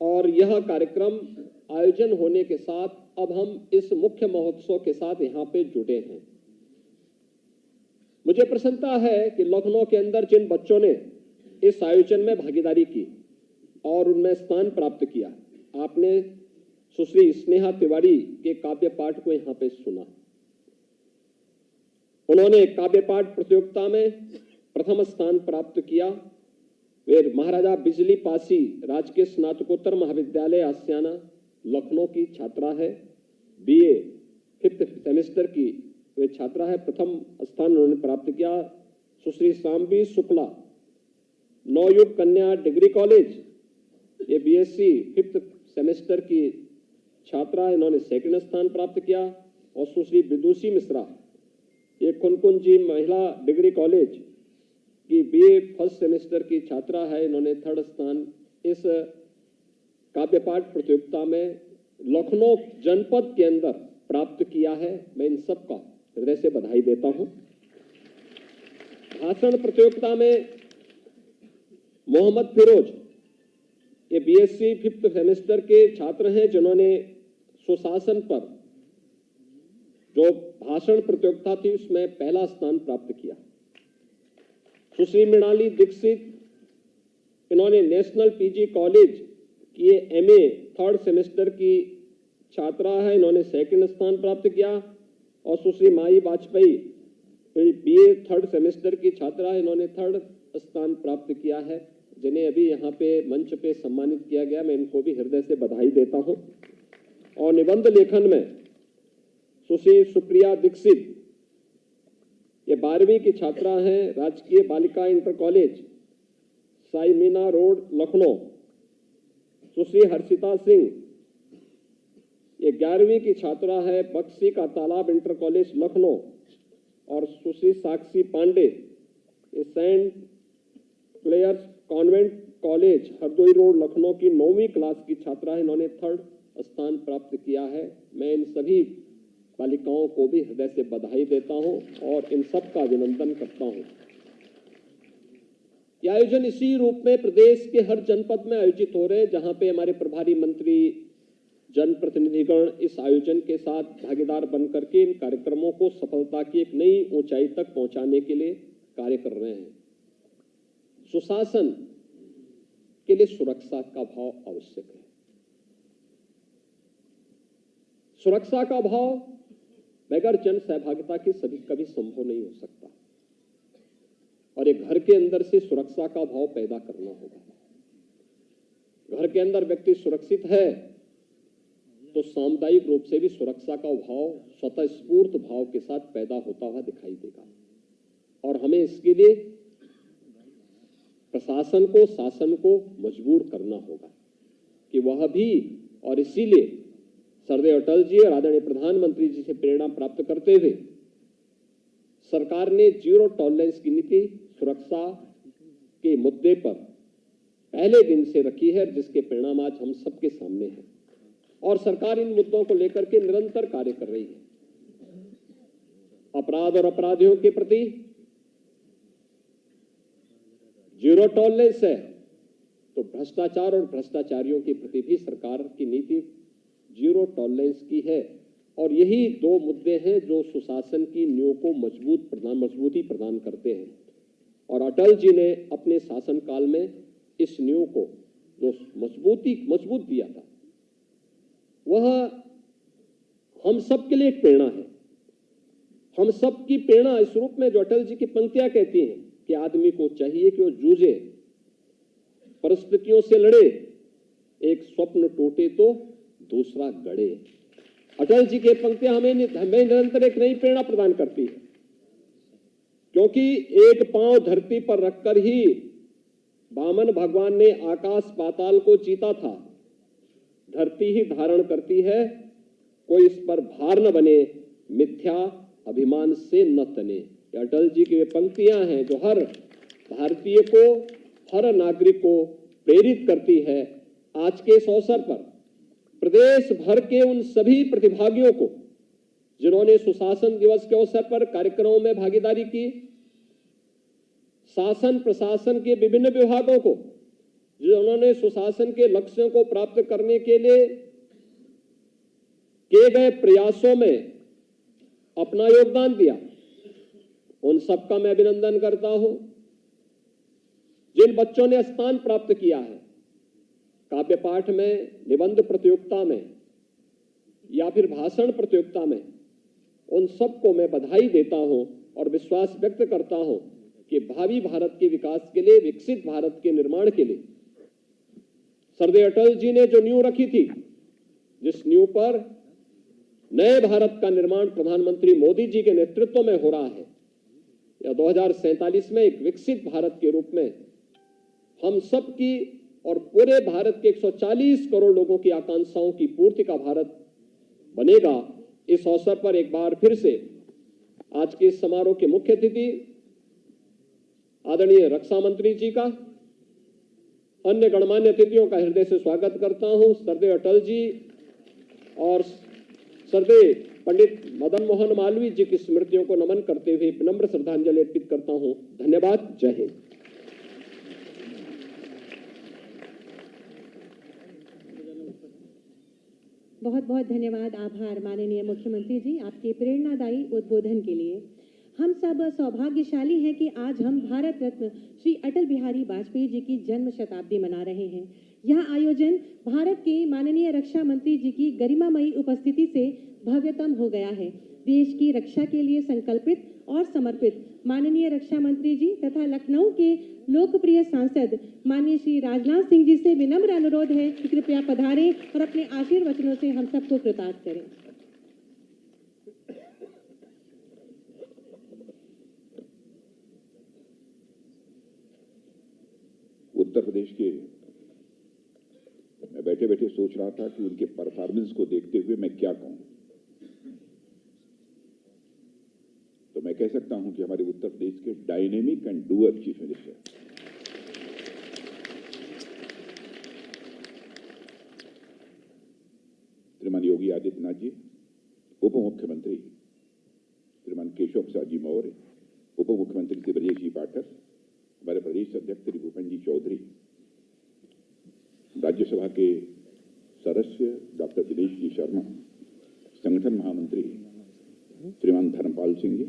और यह कार्यक्रम आयोजन होने के साथ अब हम इस मुख्य महोत्सव के साथ यहाँ पे जुटे हैं। मुझे प्रसन्नता है कि लखनऊ के अंदर जिन बच्चों ने इस आयोजन में भागीदारी की और उनमें स्थान प्राप्त किया, आपने सुश्री स्नेहा तिवारी के काव्य पाठ को यहाँ पे सुना। उन्होंने काव्य पाठ प्रतियोगिता में प्रथम स्थान प्राप्त किया। वे महाराजा बिजली पासी राजकीय स्नातकोत्तर महाविद्यालय आसियाना लखनऊ की छात्रा है। बीए 5th सेमेस्टर की वे छात्रा है। प्रथम स्थान उन्होंने प्राप्त किया। सुश्री शाम्बी शुक्ला नवयुग कन्या डिग्री कॉलेज, ये बीएससी 5th सेमेस्टर की छात्रा है, इन्होंने 2nd स्थान प्राप्त किया। और सुश्री विदुषी मिश्रा, ये कुनकुन जी महिला डिग्री कॉलेज की बीए 1st सेमेस्टर की छात्रा है, इन्होंने 3rd स्थान इस काव्य पाठ प्रतियोगिता में लखनऊ जनपद के अंदर प्राप्त किया है। मैं इन सबका हृदय से बधाई देता हूं। भाषण प्रतियोगिता में मोहम्मद फिरोज, ये बीएससी 5th सेमेस्टर के छात्र हैं, जिन्होंने सुशासन पर जो भाषण प्रतियोगिता थी उसमें पहला स्थान प्राप्त किया। सुश्री मृणाली दीक्षित, इन्होंने नेशनल पीजी कॉलेज की एमए 3rd सेमेस्टर की छात्रा है, इन्होंने 2nd स्थान प्राप्त किया। और सुश्री माई वाजपेयी, बीए 3rd सेमेस्टर की छात्रा है, इन्होंने 3rd स्थान प्राप्त किया है, जिन्हें अभी यहाँ पे मंच पे सम्मानित किया गया। मैं इनको भी हृदय से बधाई देता हूँ। और निबंध लेखन में सुश्री सुप्रिया दीक्षित, ये 12वीं की छात्रा हैं, राजकीय बालिका inter college Sai Meena road Lucknow. Sushri Harshita Singh, ये 11वीं की छात्रा है बक्सी का तालाब इंटर कॉलेज लखनऊ, और सुश्री साक्षी पांडे ये saint Clare's convent college Hardoi road Lucknow की 9वीं क्लास की छात्रा है। इन्होंने 3rd स्थान प्राप्त किया है। मैं इन सभी बालिकाओं को भी हृदय से बधाई देता हूं और इन सब का अभिनंदन करता हूं। यह आयोजन इसी रूप में प्रदेश के हर जनपद में आयोजित हो रहे हैं, जहां पे हमारे प्रभारी मंत्री, जनप्रतिनिधिगण इस आयोजन के साथ भागीदार बनकर के इन कार्यक्रमों को सफलता की एक नई ऊंचाई तक पहुंचाने के लिए कार्य कर रहे हैं। सुशासन के लिए सुरक्षा का भाव आवश्यक है। सुरक्षा का भाव बगैर जन सहभागिता के कभी संभव नहीं हो सकता, और एक घर के अंदर से सुरक्षा का भाव पैदा करना होगा। घर के अंदर व्यक्ति सुरक्षित है तो सामुदायिक रूप से भी सुरक्षा का भाव स्वतः स्फूर्त भाव के साथ पैदा होता हुआ दिखाई देगा। और हमें इसके लिए प्रशासन को, शासन को मजबूर करना होगा कि वह भी, और इसीलिए सरदेव अटल जी और आदरणीय प्रधानमंत्री जी से प्रेरणा प्राप्त करते हुए सरकार ने जीरो टॉलरेंस की नीति सुरक्षा के मुद्दे पर पहले दिन से रखी है, जिसके परिणाम आज हम सबके सामने हैं। और सरकार इन मुद्दों को लेकर के निरंतर कार्य कर रही है। अपराध और अपराधियों के प्रति जीरो टॉलरेंस है, तो भ्रष्टाचार और भ्रष्टाचारियों के प्रति भी सरकार की नीति जीरो टॉलरेंस की है। और यही दो मुद्दे हैं जो सुशासन की नींव को मजबूती प्रदान करते हैं। और अटल जी ने अपने शासनकाल में इस नींव को जो मजबूत दिया था, वह हम सब के लिए एक प्रेरणा है। हम सब की प्रेरणा इस रूप में जो अटल जी की पंक्तियां कहती हैं कि आदमी को चाहिए कि वो जूझे, परिस्थितियों से लड़े, एक स्वप्न टूटे तो दूसरा गढ़े। अटल जी की पंक्तियां हमें निरंतर एक नई प्रेरणा प्रदान करती है, क्योंकि एक पांव धरती पर रखकर ही वामन भगवान ने आकाश पाताल को जीता था। धरती ही धारण करती है, कोई इस पर भार न बने, मिथ्या अभिमान से न तने। अटल जी की वे पंक्तियां हैं जो हर भारतीय को, हर नागरिक को प्रेरित करती है। आज के इस अवसर पर प्रदेश भर के उन सभी प्रतिभागियों को जिन्होंने सुशासन दिवस के अवसर पर कार्यक्रमों में भागीदारी की, शासन प्रशासन के विभिन्न विभागों को जिन्होंने सुशासन के लक्ष्यों को प्राप्त करने के लिए किए गए प्रयासों में अपना योगदान दिया, उन सबका मैं अभिनंदन करता हूं। जिन बच्चों ने स्थान प्राप्त किया है काव्य पाठ में, निबंध प्रतियोगिता में या फिर भाषण प्रतियोगिता में, उन सबको मैं बधाई देता हूं और विश्वास व्यक्त करता हूं कि भावी भारत के विकास के लिए, विकसित भारत के निर्माण के लिए सरदेव अटल जी ने जो नींव रखी थी, जिस नींव पर नए भारत का निर्माण प्रधानमंत्री मोदी जी के नेतृत्व में हो रहा है, या 2047 में एक विकसित भारत के रूप में हम सब की और पूरे भारत के 140 करोड़ लोगों की आकांक्षाओं की पूर्ति का भारत बनेगा। इस अवसर पर एक बार फिर से आज के इस समारोह के मुख्य अतिथि आदरणीय रक्षा मंत्री जी का, अन्य गणमान्य अतिथियों का हृदय से स्वागत करता हूं। सरदेव अटल जी और सरदेव पंडित मदन मोहन मालवीय जी की स्मृतियों को नमन करते हुए विनम्र श्रद्धांजलि अर्पित करता हूं। धन्यवाद। जय हिंद। बहुत बहुत धन्यवाद, आभार माननीय मुख्यमंत्री जी आपके प्रेरणादायी उद्बोधन के लिए। हम सब सौभाग्यशाली हैं कि आज हम भारत रत्न श्री अटल बिहारी वाजपेयी जी की जन्म शताब्दी मना रहे हैं। यह आयोजन भारत के माननीय रक्षा मंत्री जी की गरिमामयी उपस्थिति से भव्यतम हो गया है। देश की रक्षा के लिए संकल्पित और समर्पित माननीय रक्षा मंत्री जी तथा लखनऊ के लोकप्रिय सांसद माननीय श्री राजनाथ सिंह जी से विनम्र अनुरोध है कि कृपया पधारें और अपने आशीर्वचनों से हम सबको कृतार्थ करें। उत्तर प्रदेश के बैठे बैठे बैठे सोच रहा था कि उनके परफॉर्मेंस को देखते हुए मैं क्या कहूं। तो मैं कह सकता हूं कि हमारे उत्तर प्रदेश के dynamic and doer chief minister श्रीमान योगी आदित्यनाथ जी, उप मुख्यमंत्री श्रीमान केशव प्रसाद जी मौर्य, उप मुख्यमंत्री श्री ब्रजेश जी पाठक, हमारे प्रदेश अध्यक्ष श्री भूपेन्द्र जी चौधरी, राज्यसभा के सदस्य डॉक्टर दिनेश जी शर्मा, संगठन महामंत्री श्रीमान धर्मपाल सिंह जी,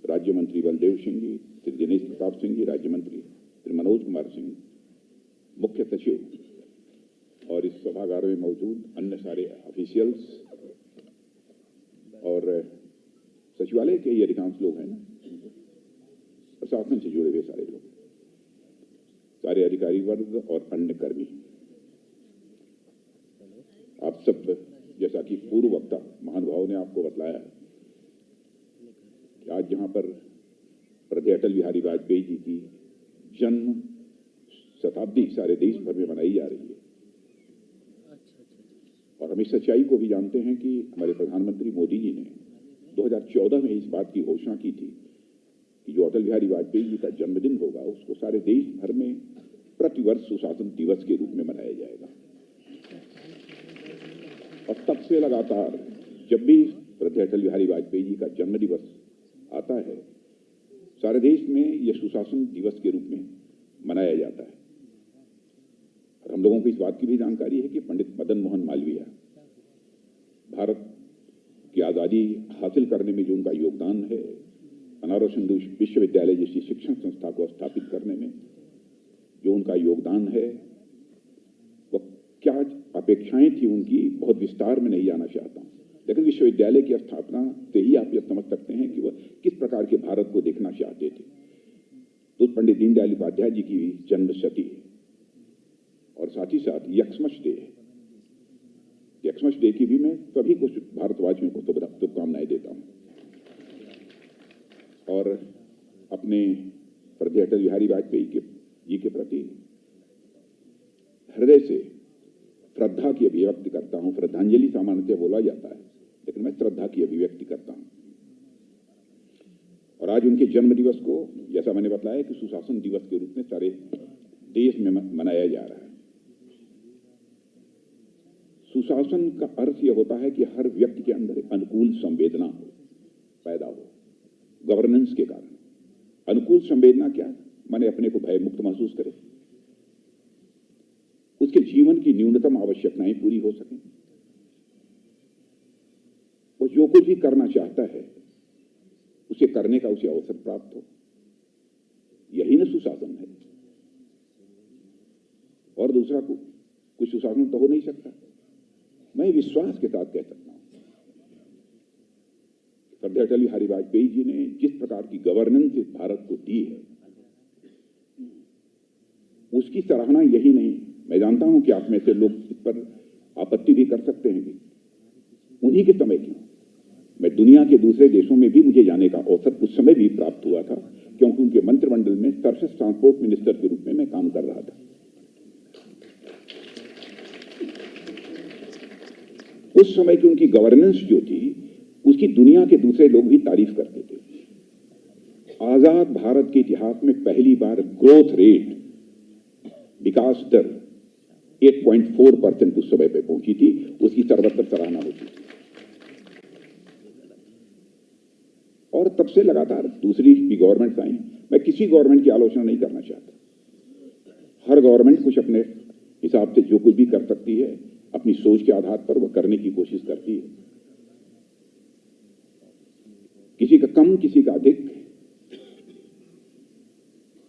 राज्य मंत्री बलदेव सिंह जी, श्री दिनेश प्रताप सिंह जी, राज्य मंत्री श्री मनोज कुमार सिंह, मुख्य सचिव और इस सभागार में मौजूद अन्य सारे ऑफिशियल्स और सचिवालय के ये अधिकांश लोग हैं ना, प्रशासन से जुड़े हुए सारे लोग, सारे अधिकारी वर्ग और अन्य कर्मी, आप सब, जैसा कि पूर्व वक्ता महानुभाव ने आपको बतलाया कि आज जहां पर श्रद्धेय अटल बिहारी वाजपेयी जी की जन्म शताब्दी सारे देश भर में मनाई जा रही है। और हम इस सच्चाई को भी जानते हैं कि हमारे प्रधानमंत्री मोदी जी ने 2014 में इस बात की घोषणा की थी कि जो अटल बिहारी वाजपेयी जी का जन्मदिन होगा उसको सारे देश भर में प्रतिवर्ष सुशासन दिवस के रूप में मनाया जाएगा। और तब से लगातार जब भी श्रद्धेय अटल बिहारी वाजपेयी जी का जन्म दिवस आता है, सारे देश में यह सुशासन दिवस के रूप में मनाया जाता है। और हम लोगों को इस बात की भी जानकारी है कि पंडित मदन मोहन मालवीय, भारत की आज़ादी हासिल करने में जो उनका योगदान है, बनारस हिंदू विश्वविद्यालय जैसी शिक्षण संस्था को स्थापित करने में जो उनका योगदान है, वह क्या अपेक्षाएं थी उनकी, बहुत विस्तार में नहीं जाना चाहता हूं, लेकिन विश्वविद्यालय की स्थापना से ही आप यह समझ सकते हैं कि वह किस प्रकार के भारत को देखना चाहते थे। तो पंडित दीनदयाल उपाध्याय जी की जन्मशती है और साथ ही साथ यक्समस डे है। यक्समस डे की भी मैं सभी को भारतवासियों को शुभकामनाएं देता हूं और अपने श्रद्धेय अटल बिहारी वाजपेयी जी के प्रति हृदय से श्रद्धा की अभिव्यक्ति करता हूं। श्रद्धांजलि सामान्यतः बोला जाता है, लेकिन मैं श्रद्धा की अभिव्यक्ति करता हूं। और आज उनके जन्म दिवस को, जैसा मैंने बताया, कि सुशासन दिवस के रूप में सारे देश में मनाया जा रहा है। सुशासन का अर्थ यह होता है कि हर व्यक्ति के अंदर एक अनुकूल संवेदना पैदा हो, गवर्नेंस के कारण। अनुकूल संवेदना क्या? माने अपने को भय मुक्त महसूस करे, उसके जीवन की न्यूनतम आवश्यकताएं पूरी हो सकें, वो जो कुछ भी करना चाहता है उसे करने का उसे अवसर प्राप्त हो। यही ना सुशासन है। और दूसरा कुछ सुशासन तो हो नहीं सकता। मैं विश्वास के साथ कह सकता हूं, श्रद्धेय अटल बिहारी वाजपेयी जी ने जिस प्रकार की गवर्नेंस इस भारत को दी है, उसकी सराहना यही नहीं, मैं जानता हूं कि आप में से लोग इस पर आपत्ति भी कर सकते हैं कि उन्हीं के समय क्यों। मैं दुनिया के दूसरे देशों में भी मुझे जाने का अवसर उस समय भी प्राप्त हुआ था, क्योंकि उनके मंत्रिमंडल में सरफेस ट्रांसपोर्ट मिनिस्टर के रूप में मैं काम कर रहा था। उस समय की उनकी गवर्नेंस जो थी, उसकी दुनिया के दूसरे लोग भी तारीफ करते थे। आजाद भारत के इतिहास में पहली बार ग्रोथ रेट, विकास दर 8.4% उस समय पे पहुंची थी, उसकी सर्वत्र सराहना होती थी। और तब से लगातार दूसरी भी गवर्नमेंट आई। मैं किसी गवर्नमेंट की आलोचना नहीं करना चाहता। हर गवर्नमेंट कुछ अपने हिसाब से जो कुछ भी कर सकती है, अपनी सोच के आधार पर वह करने की कोशिश करती है। किसी का कम, किसी का अधिक,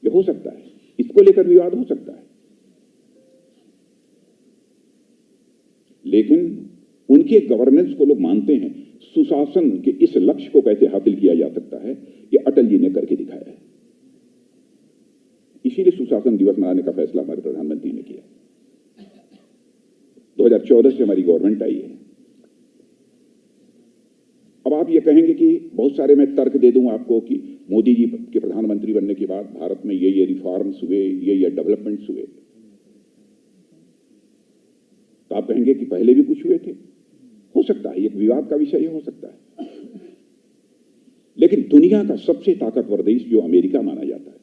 ये हो सकता है, इसको लेकर विवाद हो सकता है, लेकिन उनके गवर्नेंस को लोग मानते हैं। सुशासन के इस लक्ष्य को कैसे हासिल किया जा सकता है, ये अटल जी ने करके दिखाया है। इसीलिए सुशासन दिवस मनाने का फैसला हमारे प्रधानमंत्री ने किया। 2014 से हमारी गवर्नमेंट आई है। अब आप ये कहेंगे कि बहुत सारे मैं तर्क दे दूं आपको कि मोदी जी के प्रधानमंत्री बनने के बाद भारत में ये रिफॉर्म्स हुए, ये डेवलपमेंट्स हुए। तो आप कहेंगे कि पहले भी कुछ हुए थे, हो सकता है एक विवाद का विषय हो सकता है, लेकिन दुनिया का सबसे ताकतवर देश जो अमेरिका माना जाता है,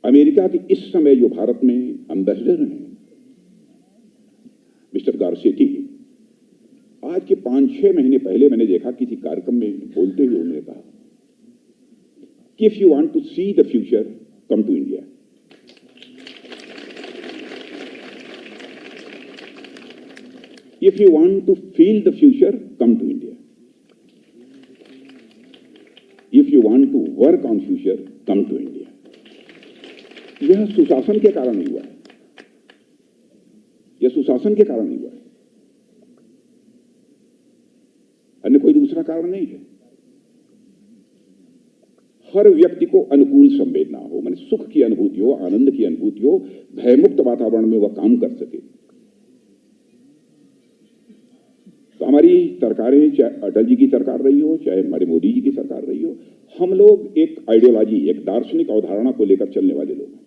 अमेरिका के इस समय जो भारत में एम्बेसडर हैं मिस्टर गारसेटी, आज के 5-6 महीने पहले मैंने देखा किसी कार्यक्रम में बोलते हुए उन्होंने कहा कि if you want to see the future come to India. If you want to feel the future, come to India. If you want to work on future, come to India. यह सुशासन के कारण ही हुआ है, यह सुशासन के कारण ही हुआ है, अन्य कोई दूसरा कारण नहीं है। हर व्यक्ति को अनुकूल संवेदना हो, माने सुख की अनुभूति हो, आनंद की अनुभूति हो, भयमुक्त वातावरण में वह काम कर सके। तो हमारी सरकारें, चाहे अटल जी की सरकार रही हो, चाहे हमारे मोदी जी की सरकार रही हो, हम लोग एक आइडियोलॉजी, एक दार्शनिक अवधारणा को लेकर चलने वाले लोग हैं।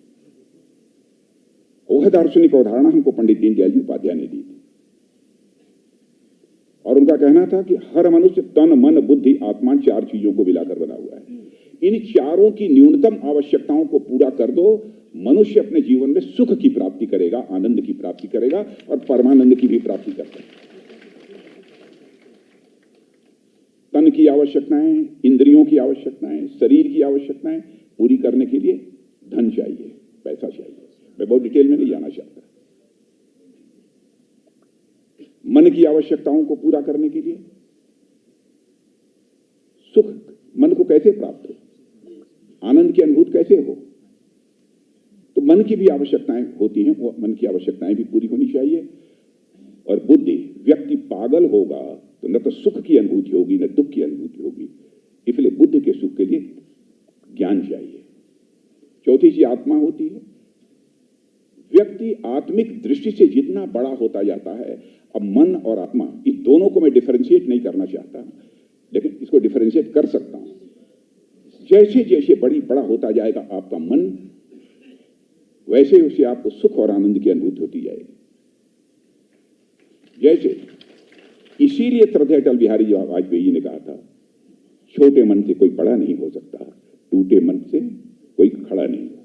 वह दार्शनिक अवधारणा हमको पंडित दीनदयाल जी उपाध्याय ने दी थी, और उनका कहना था कि हर मनुष्य तन, मन, बुद्धि, आत्मा 4 चीजों को मिलाकर बना हुआ है। इन चारों की न्यूनतम आवश्यकताओं को पूरा कर दो, मनुष्य अपने जीवन में सुख की प्राप्ति करेगा, आनंद की प्राप्ति करेगा और परमानंद की भी प्राप्ति करता है। तन की आवश्यकताएं, इंद्रियों की आवश्यकताएं, शरीर की आवश्यकताएं पूरी करने के लिए धन चाहिए, पैसा चाहिए। मैं बहुत डिटेल में नहीं जाना चाहता। मन की आवश्यकताओं को पूरा करने के लिए सुख, मन को कैसे प्राप्त हो, आनंद की अनुभूति कैसे हो, तो मन की भी आवश्यकताएं होती हैं, वो मन की आवश्यकताएं भी पूरी होनी चाहिए। और बुद्धि, व्यक्ति पागल होगा तो न तो सुख की अनुभूति होगी, न दुख की अनुभूति होगी। इसलिए बुद्धि के सुख के लिए ज्ञान चाहिए। चौथी चीज आत्मा होती है। व्यक्ति आत्मिक दृष्टि से जितना बड़ा होता जाता है, अब मन और आत्मा, इस दोनों को मैं डिफरेंशिएट नहीं करना चाहता, लेकिन इसको डिफरेंशिएट कर सकता हूं। जैसे जैसे बड़ा होता जाएगा आपका मन, वैसे वैसे आपको सुख और आनंद की अनुभूति होती जाएगी। जैसे इसीलिए श्रद्धेय अटल बिहारी वाजपेयी जी ने कहा था, छोटे मन से कोई बड़ा नहीं हो सकता, टूटे मन से कोई खड़ा नहीं हो सकता।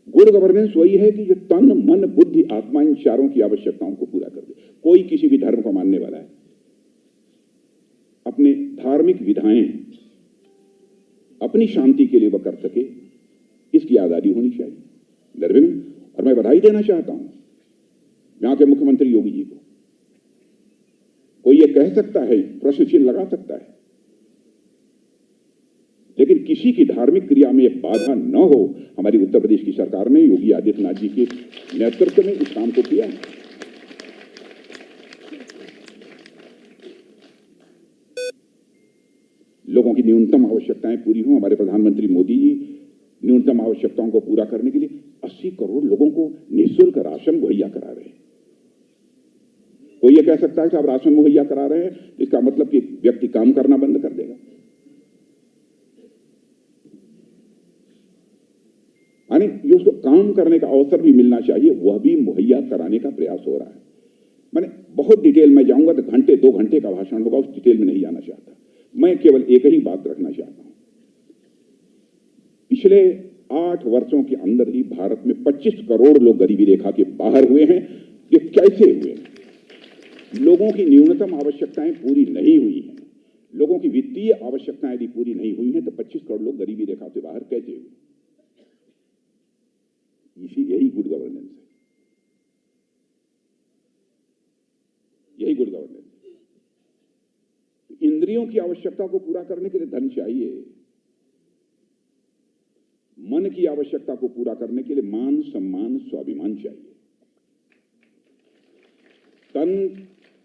गुड गवर्नेंस वही है कि जो तन, मन, बुद्धि, आत्मा, इन चारों की आवश्यकताओं को पूरा कर दे। कोई किसी भी धर्म को मानने वाला है, अपने धार्मिक विधाएं अपनी शांति के लिए वह कर सके, इसकी आजादी होनी चाहिए, निर्विघ्न। और मैं बधाई देना चाहता हूं यहां के मुख्यमंत्री योगी जी को। कोई ये कह सकता है, प्रश्न चिन्ह लगा सकता है, लेकिन किसी की धार्मिक क्रिया में बाधा न हो, हमारी उत्तर प्रदेश की सरकार ने योगी आदित्यनाथ जी के नेतृत्व में इस काम को किया है। लोगों की न्यूनतम आवश्यकताएं पूरी हों। हमारे प्रधानमंत्री मोदी जी न्यूनतम आवश्यकताओं को पूरा करने के लिए 80 करोड़ लोगों को निःशुल्क राशन मुहैया करा रहे हैं। कोई ये कह सकता है कि आप राशन मुहैया करा रहे हैं, इसका मतलब कि व्यक्ति काम करना बंद कर देगा। यानी जो उसको काम करने का अवसर भी मिलना चाहिए, वह भी मुहैया कराने का प्रयास हो रहा है। मैंने बहुत डिटेल में जाऊंगा तो घंटे 2 घंटे का भाषण होगा, उस डिटेल में नहीं जाना चाहता। मैं केवल एक ही बात रखना चाहता हूं। पिछले 8 वर्षों के अंदर ही भारत में 25 करोड़ लोग गरीबी रेखा के बाहर हुए हैं। ये कैसे हुए? लोगों की न्यूनतम आवश्यकताएं पूरी नहीं हुई हैं, लोगों की वित्तीय आवश्यकताएं यदि पूरी नहीं हुई हैं, तो 25 करोड़ लोग गरीबी रेखा से बाहर कैसे हुए? यही गुड गवर्नेंस है, यही गुड गवर्नेंस है। इंद्रियों की आवश्यकता को पूरा करने के लिए धन चाहिए, मन की आवश्यकता को पूरा करने के लिए मान, सम्मान, स्वाभिमान चाहिए। तन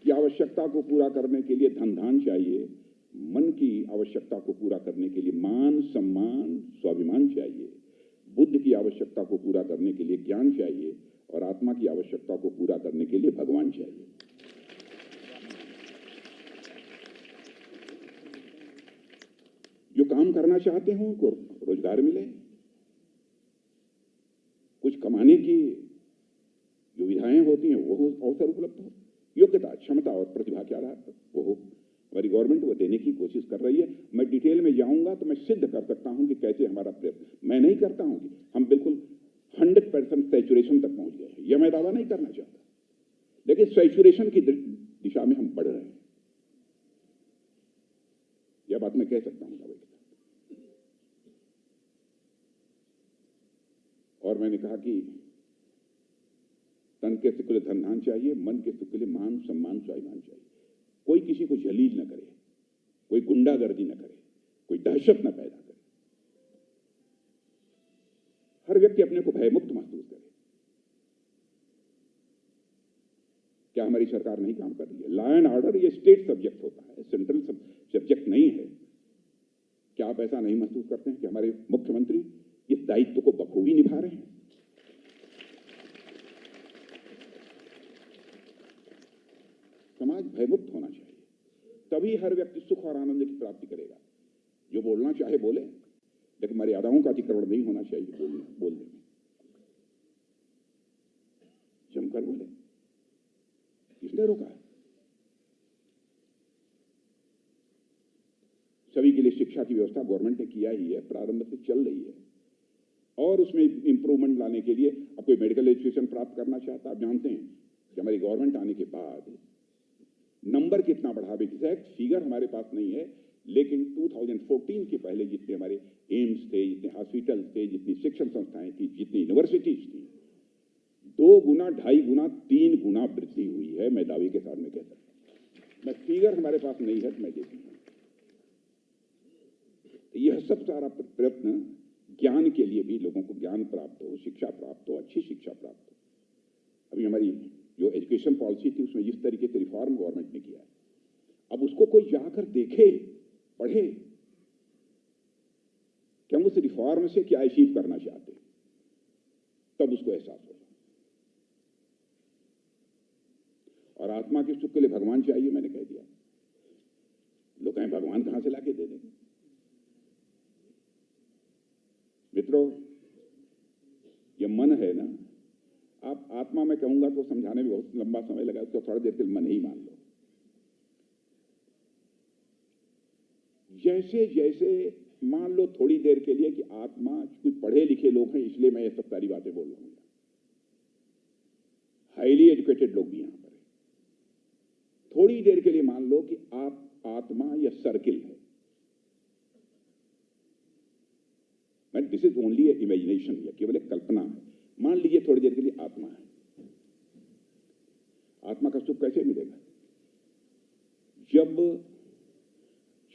की आवश्यकता को पूरा करने के लिए धन धान चाहिए, मन की आवश्यकता को पूरा करने के लिए मान, सम्मान, स्वाभिमान चाहिए। बुद्धि की आवश्यकता को पूरा करने के लिए ज्ञान चाहिए, और आत्मा की आवश्यकता को पूरा करने के लिए भगवान चाहिए। जो काम करना चाहते हो उनको रोजगार मिले, कमाने की जो विधाएं होती हैं वो अवसर उपलब्ध हो, योग्यता, क्षमता और प्रतिभा के आधार पर वो हो। हमारी गवर्नमेंट वो देने की कोशिश कर रही है। मैं डिटेल में जाऊंगा तो मैं सिद्ध कर सकता हूं कि कैसे हमारा प्रयत्न, मैं नहीं करता हूं कि हम बिल्कुल 100% सैचुरेशन तक पहुंच गए हैं, यह मैं दावा नहीं करना चाहता, लेकिन सैचुरेशन की दिशा में हम बढ़ रहे हैं, यह बात मैं कह सकता हूं दावे के साथ। और मैंने कहा कि तन के सुख के लिए धन धान चाहिए, मन के सुख के लिए मान सम्मान स्वाभिमान चाहिए। कोई किसी को जलील न करे, कोई गुंडागर्दी न करे, कोई दहशत न पैदा करे। हर व्यक्ति अपने को भयमुक्त महसूस करे। क्या हमारी सरकार नहीं काम कर रही है? लॉ एंड ऑर्डर ये स्टेट सब्जेक्ट होता है, सेंट्रल सब्जेक्ट नहीं है। क्या आप ऐसा नहीं महसूस करते हैं कि हमारे मुख्यमंत्री इस दायित्व को बखूबी निभा रहे हैं? समाज भयमुक्त होना चाहिए, तभी हर व्यक्ति सुख और आनंद की प्राप्ति करेगा। जो बोलना चाहे बोले, लेकिन मर्यादाओं का अतिक्रमण नहीं होना चाहिए बोलने में। जमकर बोले, किसने रोका है? सभी के लिए शिक्षा की व्यवस्था गवर्नमेंट ने किया ही है, प्रारंभ से चल रही है, और उसमें इंप्रूवमेंट लाने के लिए अब कोई मेडिकल एजुकेशन प्राप्त करना चाहता, आप जानते हैं कि हमारी गवर्नमेंट आने के बाद नंबर कितना बढ़ा। एग्जैक्ट फिगर हमारे पास नहीं है, लेकिन 2014 के पहले जितने हमारे एम्स थे, जितने हॉस्पिटल थे, जितनी शिक्षण संस्थाएं थी, जितनी यूनिवर्सिटीज थी, 2 गुना, 2.5 गुना, 3 गुना वृद्धि हुई है। मैं दावे के साथ में कह सकता हूं। मैं फिगर हमारे पास नहीं है तो मैं देती हूं। यह सब सारा प्रयत्न ज्ञान के लिए भी, लोगों को ज्ञान प्राप्त हो, शिक्षा प्राप्त हो, अच्छी शिक्षा प्राप्त हो। अभी हमारी जो एजुकेशन पॉलिसी थी उसमें जिस तरीके से रिफॉर्म गवर्नमेंट ने किया, अब उसको कोई जाकर देखे, पढ़े कि हम उस रिफॉर्म से क्या अचीव करना चाहते, तब उसको एहसास होगा। और आत्मा के सुख के लिए भगवान चाहिए, मैंने कह दिया। लोग कहें भगवान कहां से लाके दे देंगे? मित्रों, ये मन है ना, आप आत्मा में कहूंगा तो समझाने में बहुत लंबा समय लगा, उसको थोड़ी देर के लिए मन ही मान लो। जैसे जैसे मान लो थोड़ी देर के लिए कि आत्मा, कोई पढ़े लिखे लोग हैं इसलिए मैं ये सब सारी बातें बोल रहा हूं, हाईली एजुकेटेड लोग भी यहां पर है। थोड़ी देर के लिए मान लो कि आप आत्मा या सर्किल है। मैं this is only A imagination, या केवल एक कल्पना है। मान लीजिए थोड़ी देर के लिए आत्मा है। आत्मा का सुख कैसे मिलेगा? जब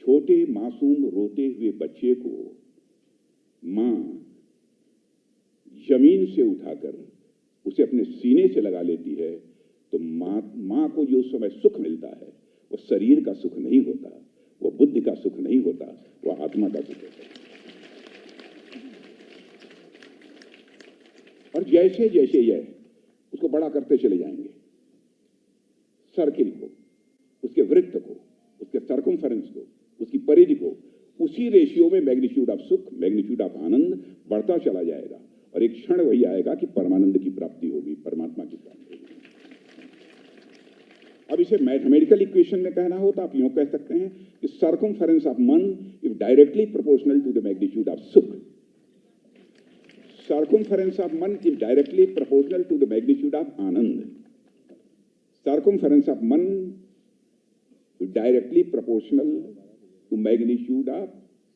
छोटे मासूम रोते हुए बच्चे को मां जमीन से उठाकर उसे अपने सीने से लगा लेती है, तो मां को जो उस समय सुख मिलता है वो शरीर का सुख नहीं होता, वो बुद्धि का सुख नहीं होता, वो आत्मा का सुख होता है। और जैसे जैसे यह उसको बड़ा करते चले जाएंगे, सर्किल को, उसके वृत्त को, उसके सर्कमफेरेंस को, उसकी परिधि को, उसी रेशियो में मैग्नीट्यूड ऑफ सुख, मैग्नीट्यूड ऑफ आनंद बढ़ता चला जाएगा। और एक क्षण वही आएगा कि परमानंद की प्राप्ति होगी, परमात्मा की प्राप्ति होगी। अब इसे मैथमेटिकल इक्वेशन में कहना हो तो आप यूं कह सकते हैं कि circumference of man is directly proportional to the magnitude of sukh. Circumference of man is directly proportional to the magnitude of Anand. Circumference of man is directly proportional to magnitude of,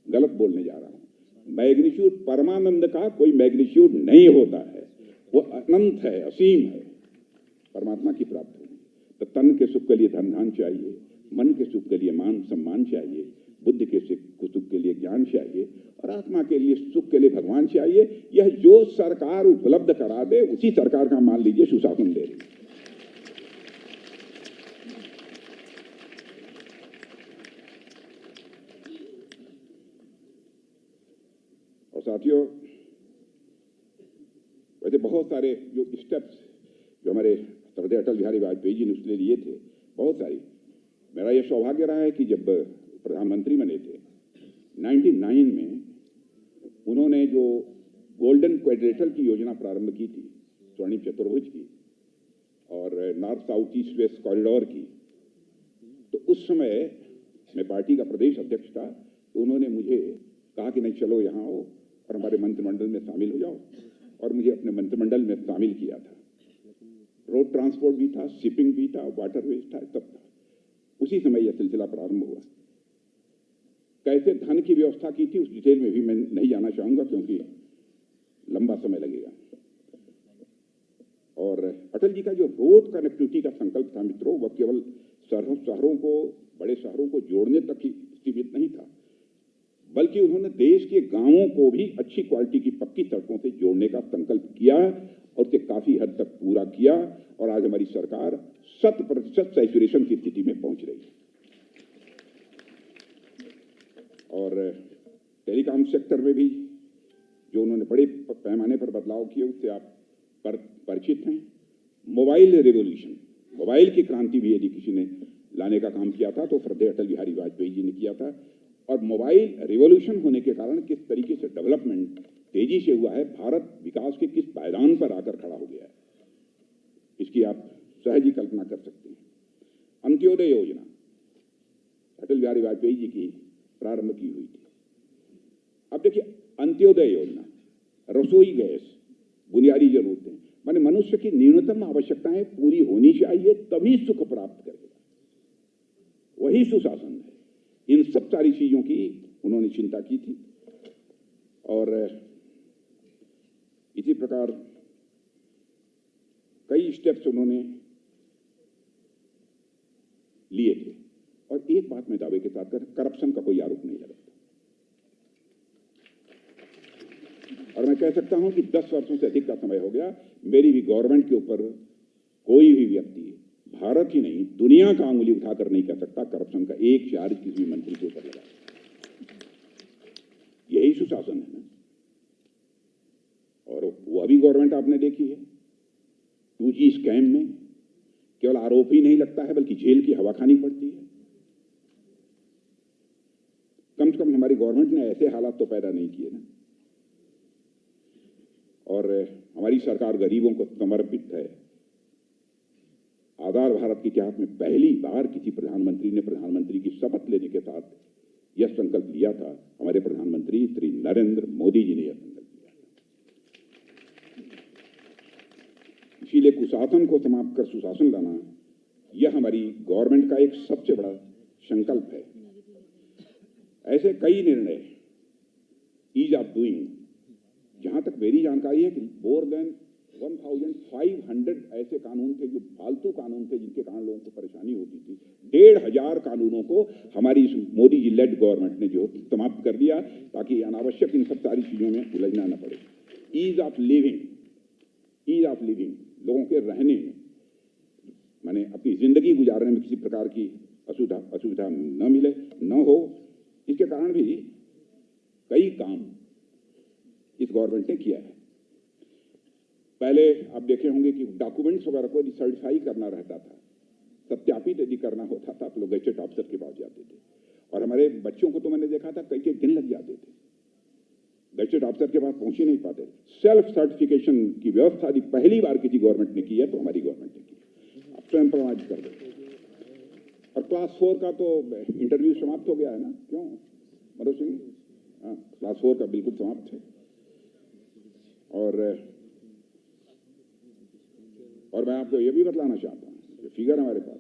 गलत बोलने जा रहा हूं, मैग्नीट्यूड परमानंद का कोई मैग्नीट्यूड नहीं होता है, वो अनंत है, असीम है। परमात्मा की प्राप्ति होगी तो तन के सुख के लिए धन धान चाहिए, मन के सुख के लिए मान सम्मान चाहिए, बुद्धि के सुख के लिए ज्ञान चाहिए, और आत्मा के लिए सुख के लिए भगवान चाहिए। यह जो सरकार उपलब्ध करा दे उसी सरकार का मान लीजिए सुशासन दे रही। और साथियों, वैसे बहुत सारे जो स्टेप्स जो हमारे श्रद्धेय अटल बिहारी वाजपेयी जी ने उसने लिए थे, बहुत सारी। मेरा यह सौभाग्य रहा है कि जब प्रधानमंत्री बने थे 99 में, उन्होंने जो गोल्डन क्वाड्रिलेटरल की योजना प्रारंभ की थी, स्वर्णिम चतुर्भुज की, और north south east west corridor की, तो उस समय मैं पार्टी का प्रदेश अध्यक्ष था, तो उन्होंने मुझे कहा कि नहीं चलो यहाँ आओ और हमारे मंत्रिमंडल में शामिल हो जाओ, और मुझे अपने मंत्रिमंडल में शामिल किया था। रोड ट्रांसपोर्ट भी था, शिपिंग भी था, वाटरवेज था, सब था। उसी समय यह सिलसिला प्रारंभ हुआ। कैसे धन की व्यवस्था की थी उस डिटेल में भी मैं नहीं जाना चाहूंगा, क्योंकि लंबा समय लगेगा। और अटल जी का जो रोड कनेक्टिविटी का संकल्प था मित्रों, वह केवल शहरों को, बड़े शहरों को जोड़ने तक ही सीमित नहीं था, बल्कि उन्होंने देश के गांवों को भी अच्छी क्वालिटी की पक्की सड़कों से जोड़ने का संकल्प किया और उसे काफी हद तक पूरा किया। और आज हमारी सरकार 100% सैचुरेशन की स्थिति में पहुंच रही है। और टेलीकॉम सेक्टर में भी जो उन्होंने बड़े पैमाने पर बदलाव किए उससे आप परिचित हैं। मोबाइल रेवोल्यूशन, मोबाइल की क्रांति भी यदि किसी ने लाने का काम किया था तो श्रद्धेय अटल बिहारी वाजपेयी जी ने किया था। और मोबाइल रिवॉल्यूशन होने के कारण किस तरीके से डेवलपमेंट तेजी से हुआ है, भारत विकास के किस पायदान पर आकर खड़ा हो गया है, इसकी आप सहज ही कल्पना कर सकते हैं। अंत्योदय योजना अटल बिहारी वाजपेयी जी की प्रारंभ की हुई थी। अब देखिए, अंत्योदय योजना, रसोई गैस, बुनियादी जरूरतें, माने मनुष्य की न्यूनतम आवश्यकताएं पूरी होनी चाहिए, तभी सुख प्राप्त करेगा, वही सुशासन है। इन सब सारी चीजों की उन्होंने चिंता की थी। और इसी प्रकार कई स्टेप्स उन्होंने लिए थे। और एक बात मैं दावे के साथ कर, करप्शन का कोई आरोप नहीं लगाता। और मैं कह सकता हूं कि 10 वर्षों से अधिक का समय हो गया, मेरी भी गवर्नमेंट के ऊपर कोई भी व्यक्ति, भारत ही नहीं दुनिया का अंगुली उठाकर नहीं कह सकता करप्शन का एक चार्ज किसी मंत्री के ऊपर लगा। यही सुशासन है ना। और वो अभी गवर्नमेंट आपने देखी है, 2G स्कैम में केवल आरोप ही नहीं लगता है बल्कि जेल की हवा खानी पड़ती है। कम से कम हमारी गवर्नमेंट ने ऐसे हालात तो पैदा नहीं किए ना। और हमारी सरकार गरीबों को समर्पित है। आधार भारत के इतिहास में पहली बार किसी प्रधानमंत्री ने प्रधानमंत्री की शपथ लेने के साथ यह संकल्प लिया था। हमारे प्रधानमंत्री श्री नरेंद्र मोदी जी ने यह संकल्प लिया था। इसीलिए कुशासन को समाप्त कर सुशासन लाना, यह हमारी गवर्नमेंट का एक सबसे बड़ा संकल्प है। ऐसे कई निर्णय, ईज ऑफ डूइंग, जहां तक मेरी जानकारी है कि मोर देन 1500 ऐसे कानून थे जो फालतू कानून थे, जिनके कारण लोगों को परेशानी होती थी। 1500 कानूनों को हमारी मोदी जी लेड गवर्नमेंट ने जो समाप्त कर दिया, ताकि अनावश्यक इन सब सारी चीजों में उलझना न पड़े। ईज ऑफ लिविंग, लोगों के रहने में, माने अपनी जिंदगी गुजारने में किसी प्रकार की असुविधा न मिले, न हो, इसके कारण भी कई काम इस गवर्नमेंट ने किया है। पहले आप देखे होंगे कि डॉक्यूमेंट्स वगैरह को सर्टिफाई करना रहता था, सत्यापित यदि करना होता था तो लोग गैजेट ऑफिसर के पास जाते थे। और हमारे बच्चों को तो मैंने देखा था कई दिन लग जाते थे, गैजेट ऑफिसर के पास पहुंच ही नहीं पाते। सेल्फ सर्टिफिकेशन की व्यवस्था यदि पहली बार किसी गवर्नमेंट ने की है तो हमारी गवर्नमेंट ने की। आप स्वयं प्रमाणित कर देते। और क्लास 4 का तो इंटरव्यू समाप्त हो गया है ना, क्यों मनोज सिंह? हाँ, क्लास 4 का बिल्कुल समाप्त है। और मैं आपको यह भी बतलाना चाहता हूं, फिगर हमारे पास,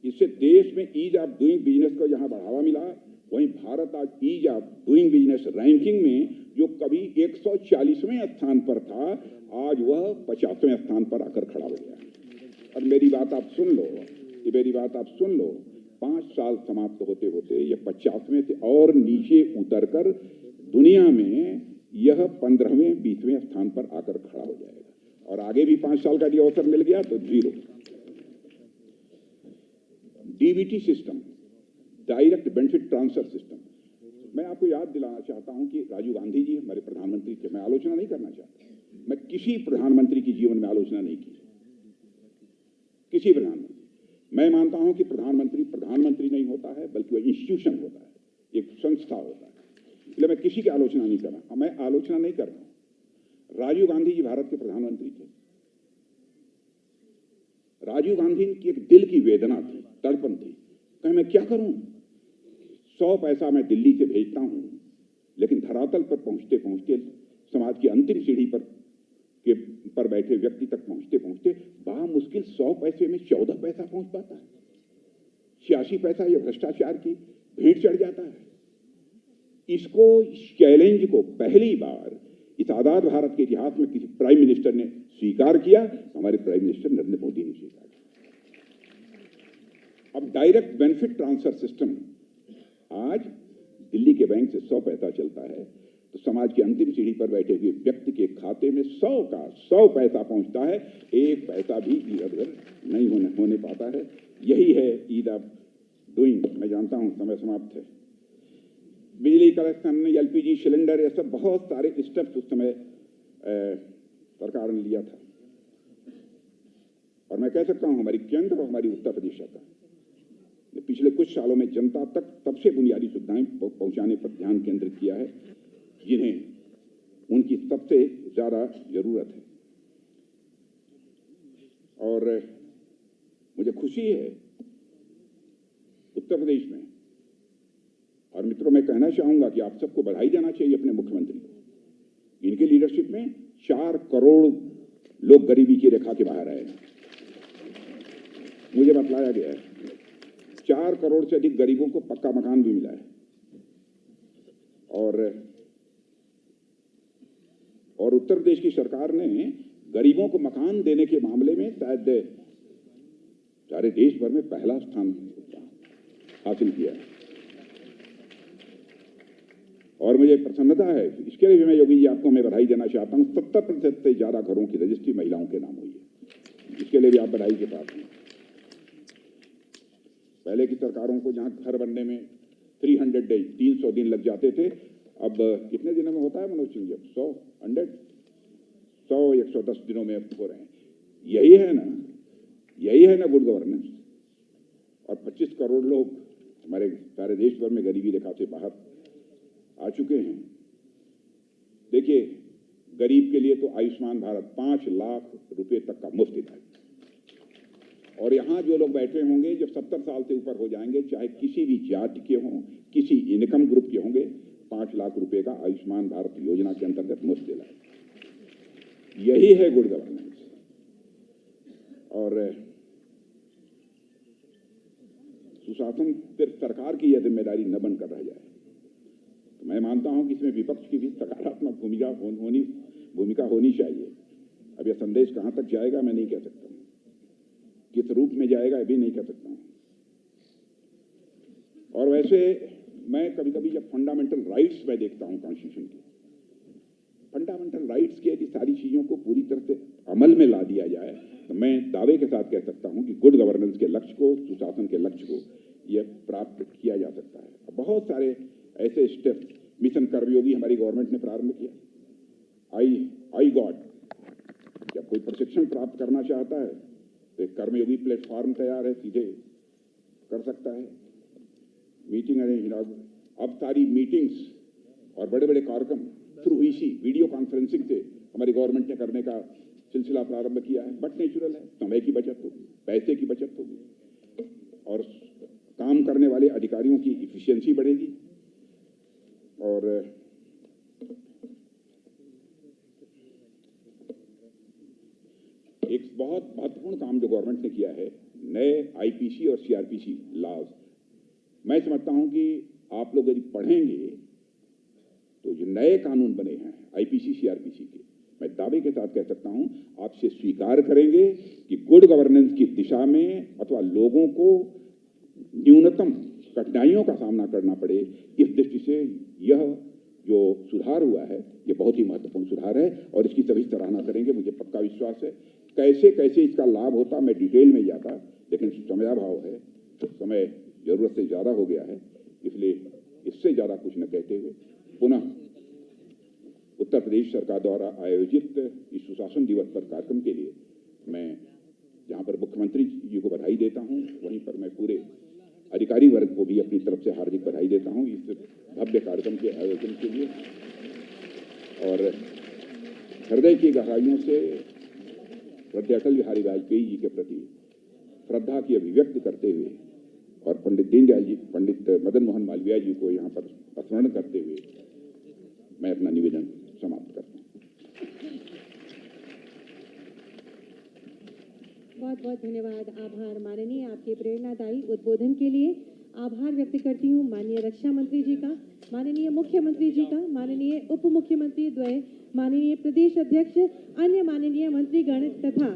इससे देश में ईज ऑफ डूइंग बिजनेस को जहां बढ़ावा मिला, वहीं भारत आज ease of doing business ranking में जो कभी 140वें स्थान पर था, आज वह 50वें स्थान पर आकर खड़ा हो गया। और मेरी बात आप सुन लो, 5 साल समाप्त होते होते यह 50वें से और नीचे उतरकर दुनिया में यह 15वें 20वें स्थान पर आकर खड़ा हो जाएगा। और आगे भी 5 साल का यदि अवसर मिल गया तो 0। DBT system, direct benefit transfer system, मैं आपको याद दिलाना चाहता हूं कि राजीव गांधी जी हमारे प्रधानमंत्री थे। मैं आलोचना नहीं करना चाहता, मैं किसी प्रधानमंत्री की जीवन में आलोचना नहीं की, किसी प्रधानमंत्री। मैं मानता हूं कि प्रधानमंत्री नहीं होता है, बल्कि वह इंस्टीट्यूशन होता है, एक संस्था होता है। इसलिए मैं किसी की आलोचना नहीं कर रहा, मैं आलोचना नहीं कर रहा हूं। राजीव गांधी जी भारत के प्रधानमंत्री थे। राजीव गांधी की एक दिल की वेदना थी, तड़पन थी, कहे मैं क्या करूं, 100 पैसा मैं दिल्ली से भेजता हूं, लेकिन धरातल पर पहुंचते पहुंचते समाज की अंतिम सीढ़ी पर बैठे व्यक्ति तक पहुंचते पहुंचते मुश्किल 100 पैसे में 14 पैसा पहुंच पाता है। 86 पैसा ये भ्रष्टाचार की भेंट चढ़ जाता है। इस चैलेंज को पहली बार इस आजाद भारत के इतिहास में किसी प्राइम मिनिस्टर ने स्वीकार किया, हमारे प्राइम मिनिस्टर नरेंद्र मोदी ने स्वीकार किया। अब डायरेक्ट बेनिफिट ट्रांसफर सिस्टम आज दिल्ली के बैंक से 100 पैसा चलता है तो समाज की अंतिम सीढ़ी पर बैठे हुए व्यक्ति के खाते में 100 पैसा पहुंचता है, 1 पैसा भी इधर नहीं होने पाता है। यही है ईद ऑफ डूइंग। मैं जानता हूं समय समाप्त है। बिजली कनेक्शन, एलपीजी सिलेंडर, ये सब बहुत सारे स्टेप्स उस समय सरकार ने लिया था, और मैं कह सकता हूं हमारी केंद्र और हमारी उत्तर प्रदेश सरकार ने पिछले कुछ सालों में जनता तक सबसे बुनियादी सुविधाएं पहुंचाने पर ध्यान केंद्रित किया है, जिन्हें उनकी सबसे ज्यादा जरूरत है। और मुझे खुशी है उत्तर प्रदेश में, और मित्रों मैं कहना चाहूंगा कि आप सबको बधाई देना चाहिए अपने मुख्यमंत्री को। इनके लीडरशिप में 4 करोड़ लोग गरीबी की रेखा के बाहर आए हैं। मुझे बतलाया गया है 4 करोड़ से अधिक गरीबों को पक्का मकान भी मिला है, और उत्तर प्रदेश की सरकार ने गरीबों को मकान देने के मामले में शायद सारे देश भर में पहला स्थान हासिल किया है। और मुझे प्रसन्नता है, इसके लिए भी मैं योगी जी आपको मैं बधाई देना चाहता हूं। 70% से ज्यादा घरों की रजिस्ट्री महिलाओं के नाम हुई है, इसके लिए भी आप बधाई के पात्र हैं। पहले की सरकारों को जहां घर बनने में 300 डेज 300 दिन लग जाते थे, अब कितने दिनों में होता है मनोज सिंह जी? 110 दिनों में हो रहे हैं। यही है ना गुड गवर्नेंस। और 25 करोड़ लोग हमारे सारे देश भर में गरीबी रेखा से बाहर आ चुके हैं। देखिए, गरीब के लिए तो आयुष्मान भारत 5 लाख रुपए तक का मुफ्त इलाज, और यहां जो लोग बैठे होंगे जब 70 साल से ऊपर हो जाएंगे, चाहे किसी भी जाति के हों, किसी इनकम ग्रुप के होंगे, 5 लाख रुपए का आयुष्मान भारत योजना के अंतर्गत मुफ्त इलाज। यही है गुड गवर्नेंस। और सुशासन सिर्फ सरकार की यह जिम्मेदारी न बनकर रह जाए, तो मैं मानता हूं कि इसमें विपक्ष की भी सकारात्मक भूमिका होनी चाहिए। अब यह संदेश कहां तक जाएगा मैं नहीं कह सकता, किस रूप में जाएगा भी नहीं कह सकता हूं। और वैसे मैं कभी कभी जब फंडामेंटल राइट्स में देखता हूं कॉन्स्टिट्यूशन के, फंडामेंटल राइट्स की यदि सारी चीजों को पूरी तरह से अमल में ला दिया जाए तो मैं दावे के साथ कह सकता हूं कि गुड गवर्नेंस के लक्ष्य को, सुशासन के लक्ष्य को यह प्राप्त किया जा सकता है। बहुत सारे ऐसे स्टेप, मिशन कर्मयोगी हमारी गवर्नमेंट ने प्रारंभ किया। आई गॉड, जब कोई प्रशिक्षण प्राप्त करना चाहता है तो एक कर्मयोगी प्लेटफॉर्म तैयार है, सीधे कर सकता है। मीटिंग अरेंज, अब सारी मीटिंग्स और बड़े बड़े कार्यक्रम थ्रू इसी वीडियो कॉन्फ्रेंसिंग से हमारी गवर्नमेंट ने करने का सिलसिला प्रारंभ किया है। बट नेचुरल है, समय की बचत होगी, पैसे की बचत होगी, और काम करने वाले अधिकारियों की इफिशियंसी बढ़ेगी। और एक बहुत महत्वपूर्ण काम जो गवर्नमेंट ने किया है, नए आईपीसी और सीआरपीसी लॉज। मैं समझता हूं कि आप लोग यदि पढ़ेंगे तो जो नए कानून बने हैं आईपीसी सीआरपीसी के, मैं दावे के साथ कह सकता हूं आपसे स्वीकार करेंगे कि गुड गवर्नेंस की दिशा में अथवा लोगों को न्यूनतम कठिनाइयों का सामना करना पड़े, इस दृष्टि से यह जो सुधार हुआ है ये बहुत ही महत्वपूर्ण सुधार है, और इसकी सभी सराहना करेंगे। मुझे पक्का विश्वास है कैसे कैसे इसका लाभ होता मैं डिटेल में जाता, लेकिन समयाभाव है, समय जरूरत से ज्यादा हो गया है, इसलिए इससे ज्यादा कुछ न कहते हुए पुनः उत्तर प्रदेश सरकार द्वारा आयोजित इस सुशासन दिवस पर कार्यक्रम के लिए मैं जहां पर मुख्यमंत्री जी को बधाई देता हूं, वहीं पर मैं पूरे अधिकारी वर्ग को भी अपनी तरफ से हार्दिक बधाई देता हूं इस भव्य कार्यक्रम के आयोजन के लिए और हृदय की गहराइयों से श्रद्धेय अटल बिहारी वाजपेयी जी के प्रति श्रद्धा की अभिव्यक्ति करते हुए और पंडित दीनदयाल जी, पंडित मदन मोहन मालवीय जी को यहाँ पर स्मरण करते हुए मैं अपना निवेदन समाप्त करता हूँ। बहुत बहुत धन्यवाद, आभार माननीय, आपके प्रेरणादायी उद्बोधन के लिए आभार व्यक्त करती हूँ माननीय रक्षा मंत्री जी का, माननीय मुख्यमंत्री जी का, माननीय उप मुख्यमंत्री द्वय, माननीय प्रदेश अध्यक्ष, अन्य माननीय मंत्रीगण तथा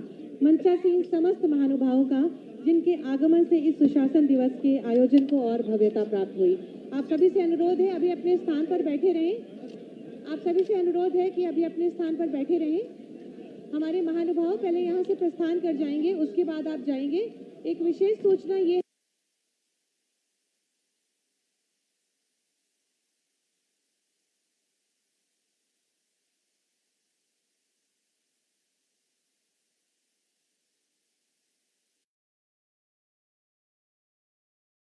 मंचासीन समस्त महानुभावों का, जिनके आगमन से इस सुशासन दिवस के आयोजन को और भव्यता प्राप्त हुई। आप सभी से अनुरोध है अभी अपने स्थान पर बैठे रहें। आप सभी से अनुरोध है कि अभी अपने स्थान पर बैठे रहें। हमारे महानुभाव पहले यहाँ से प्रस्थान कर जाएंगे, उसके बाद आप जाएंगे। एक विशेष सूचना ये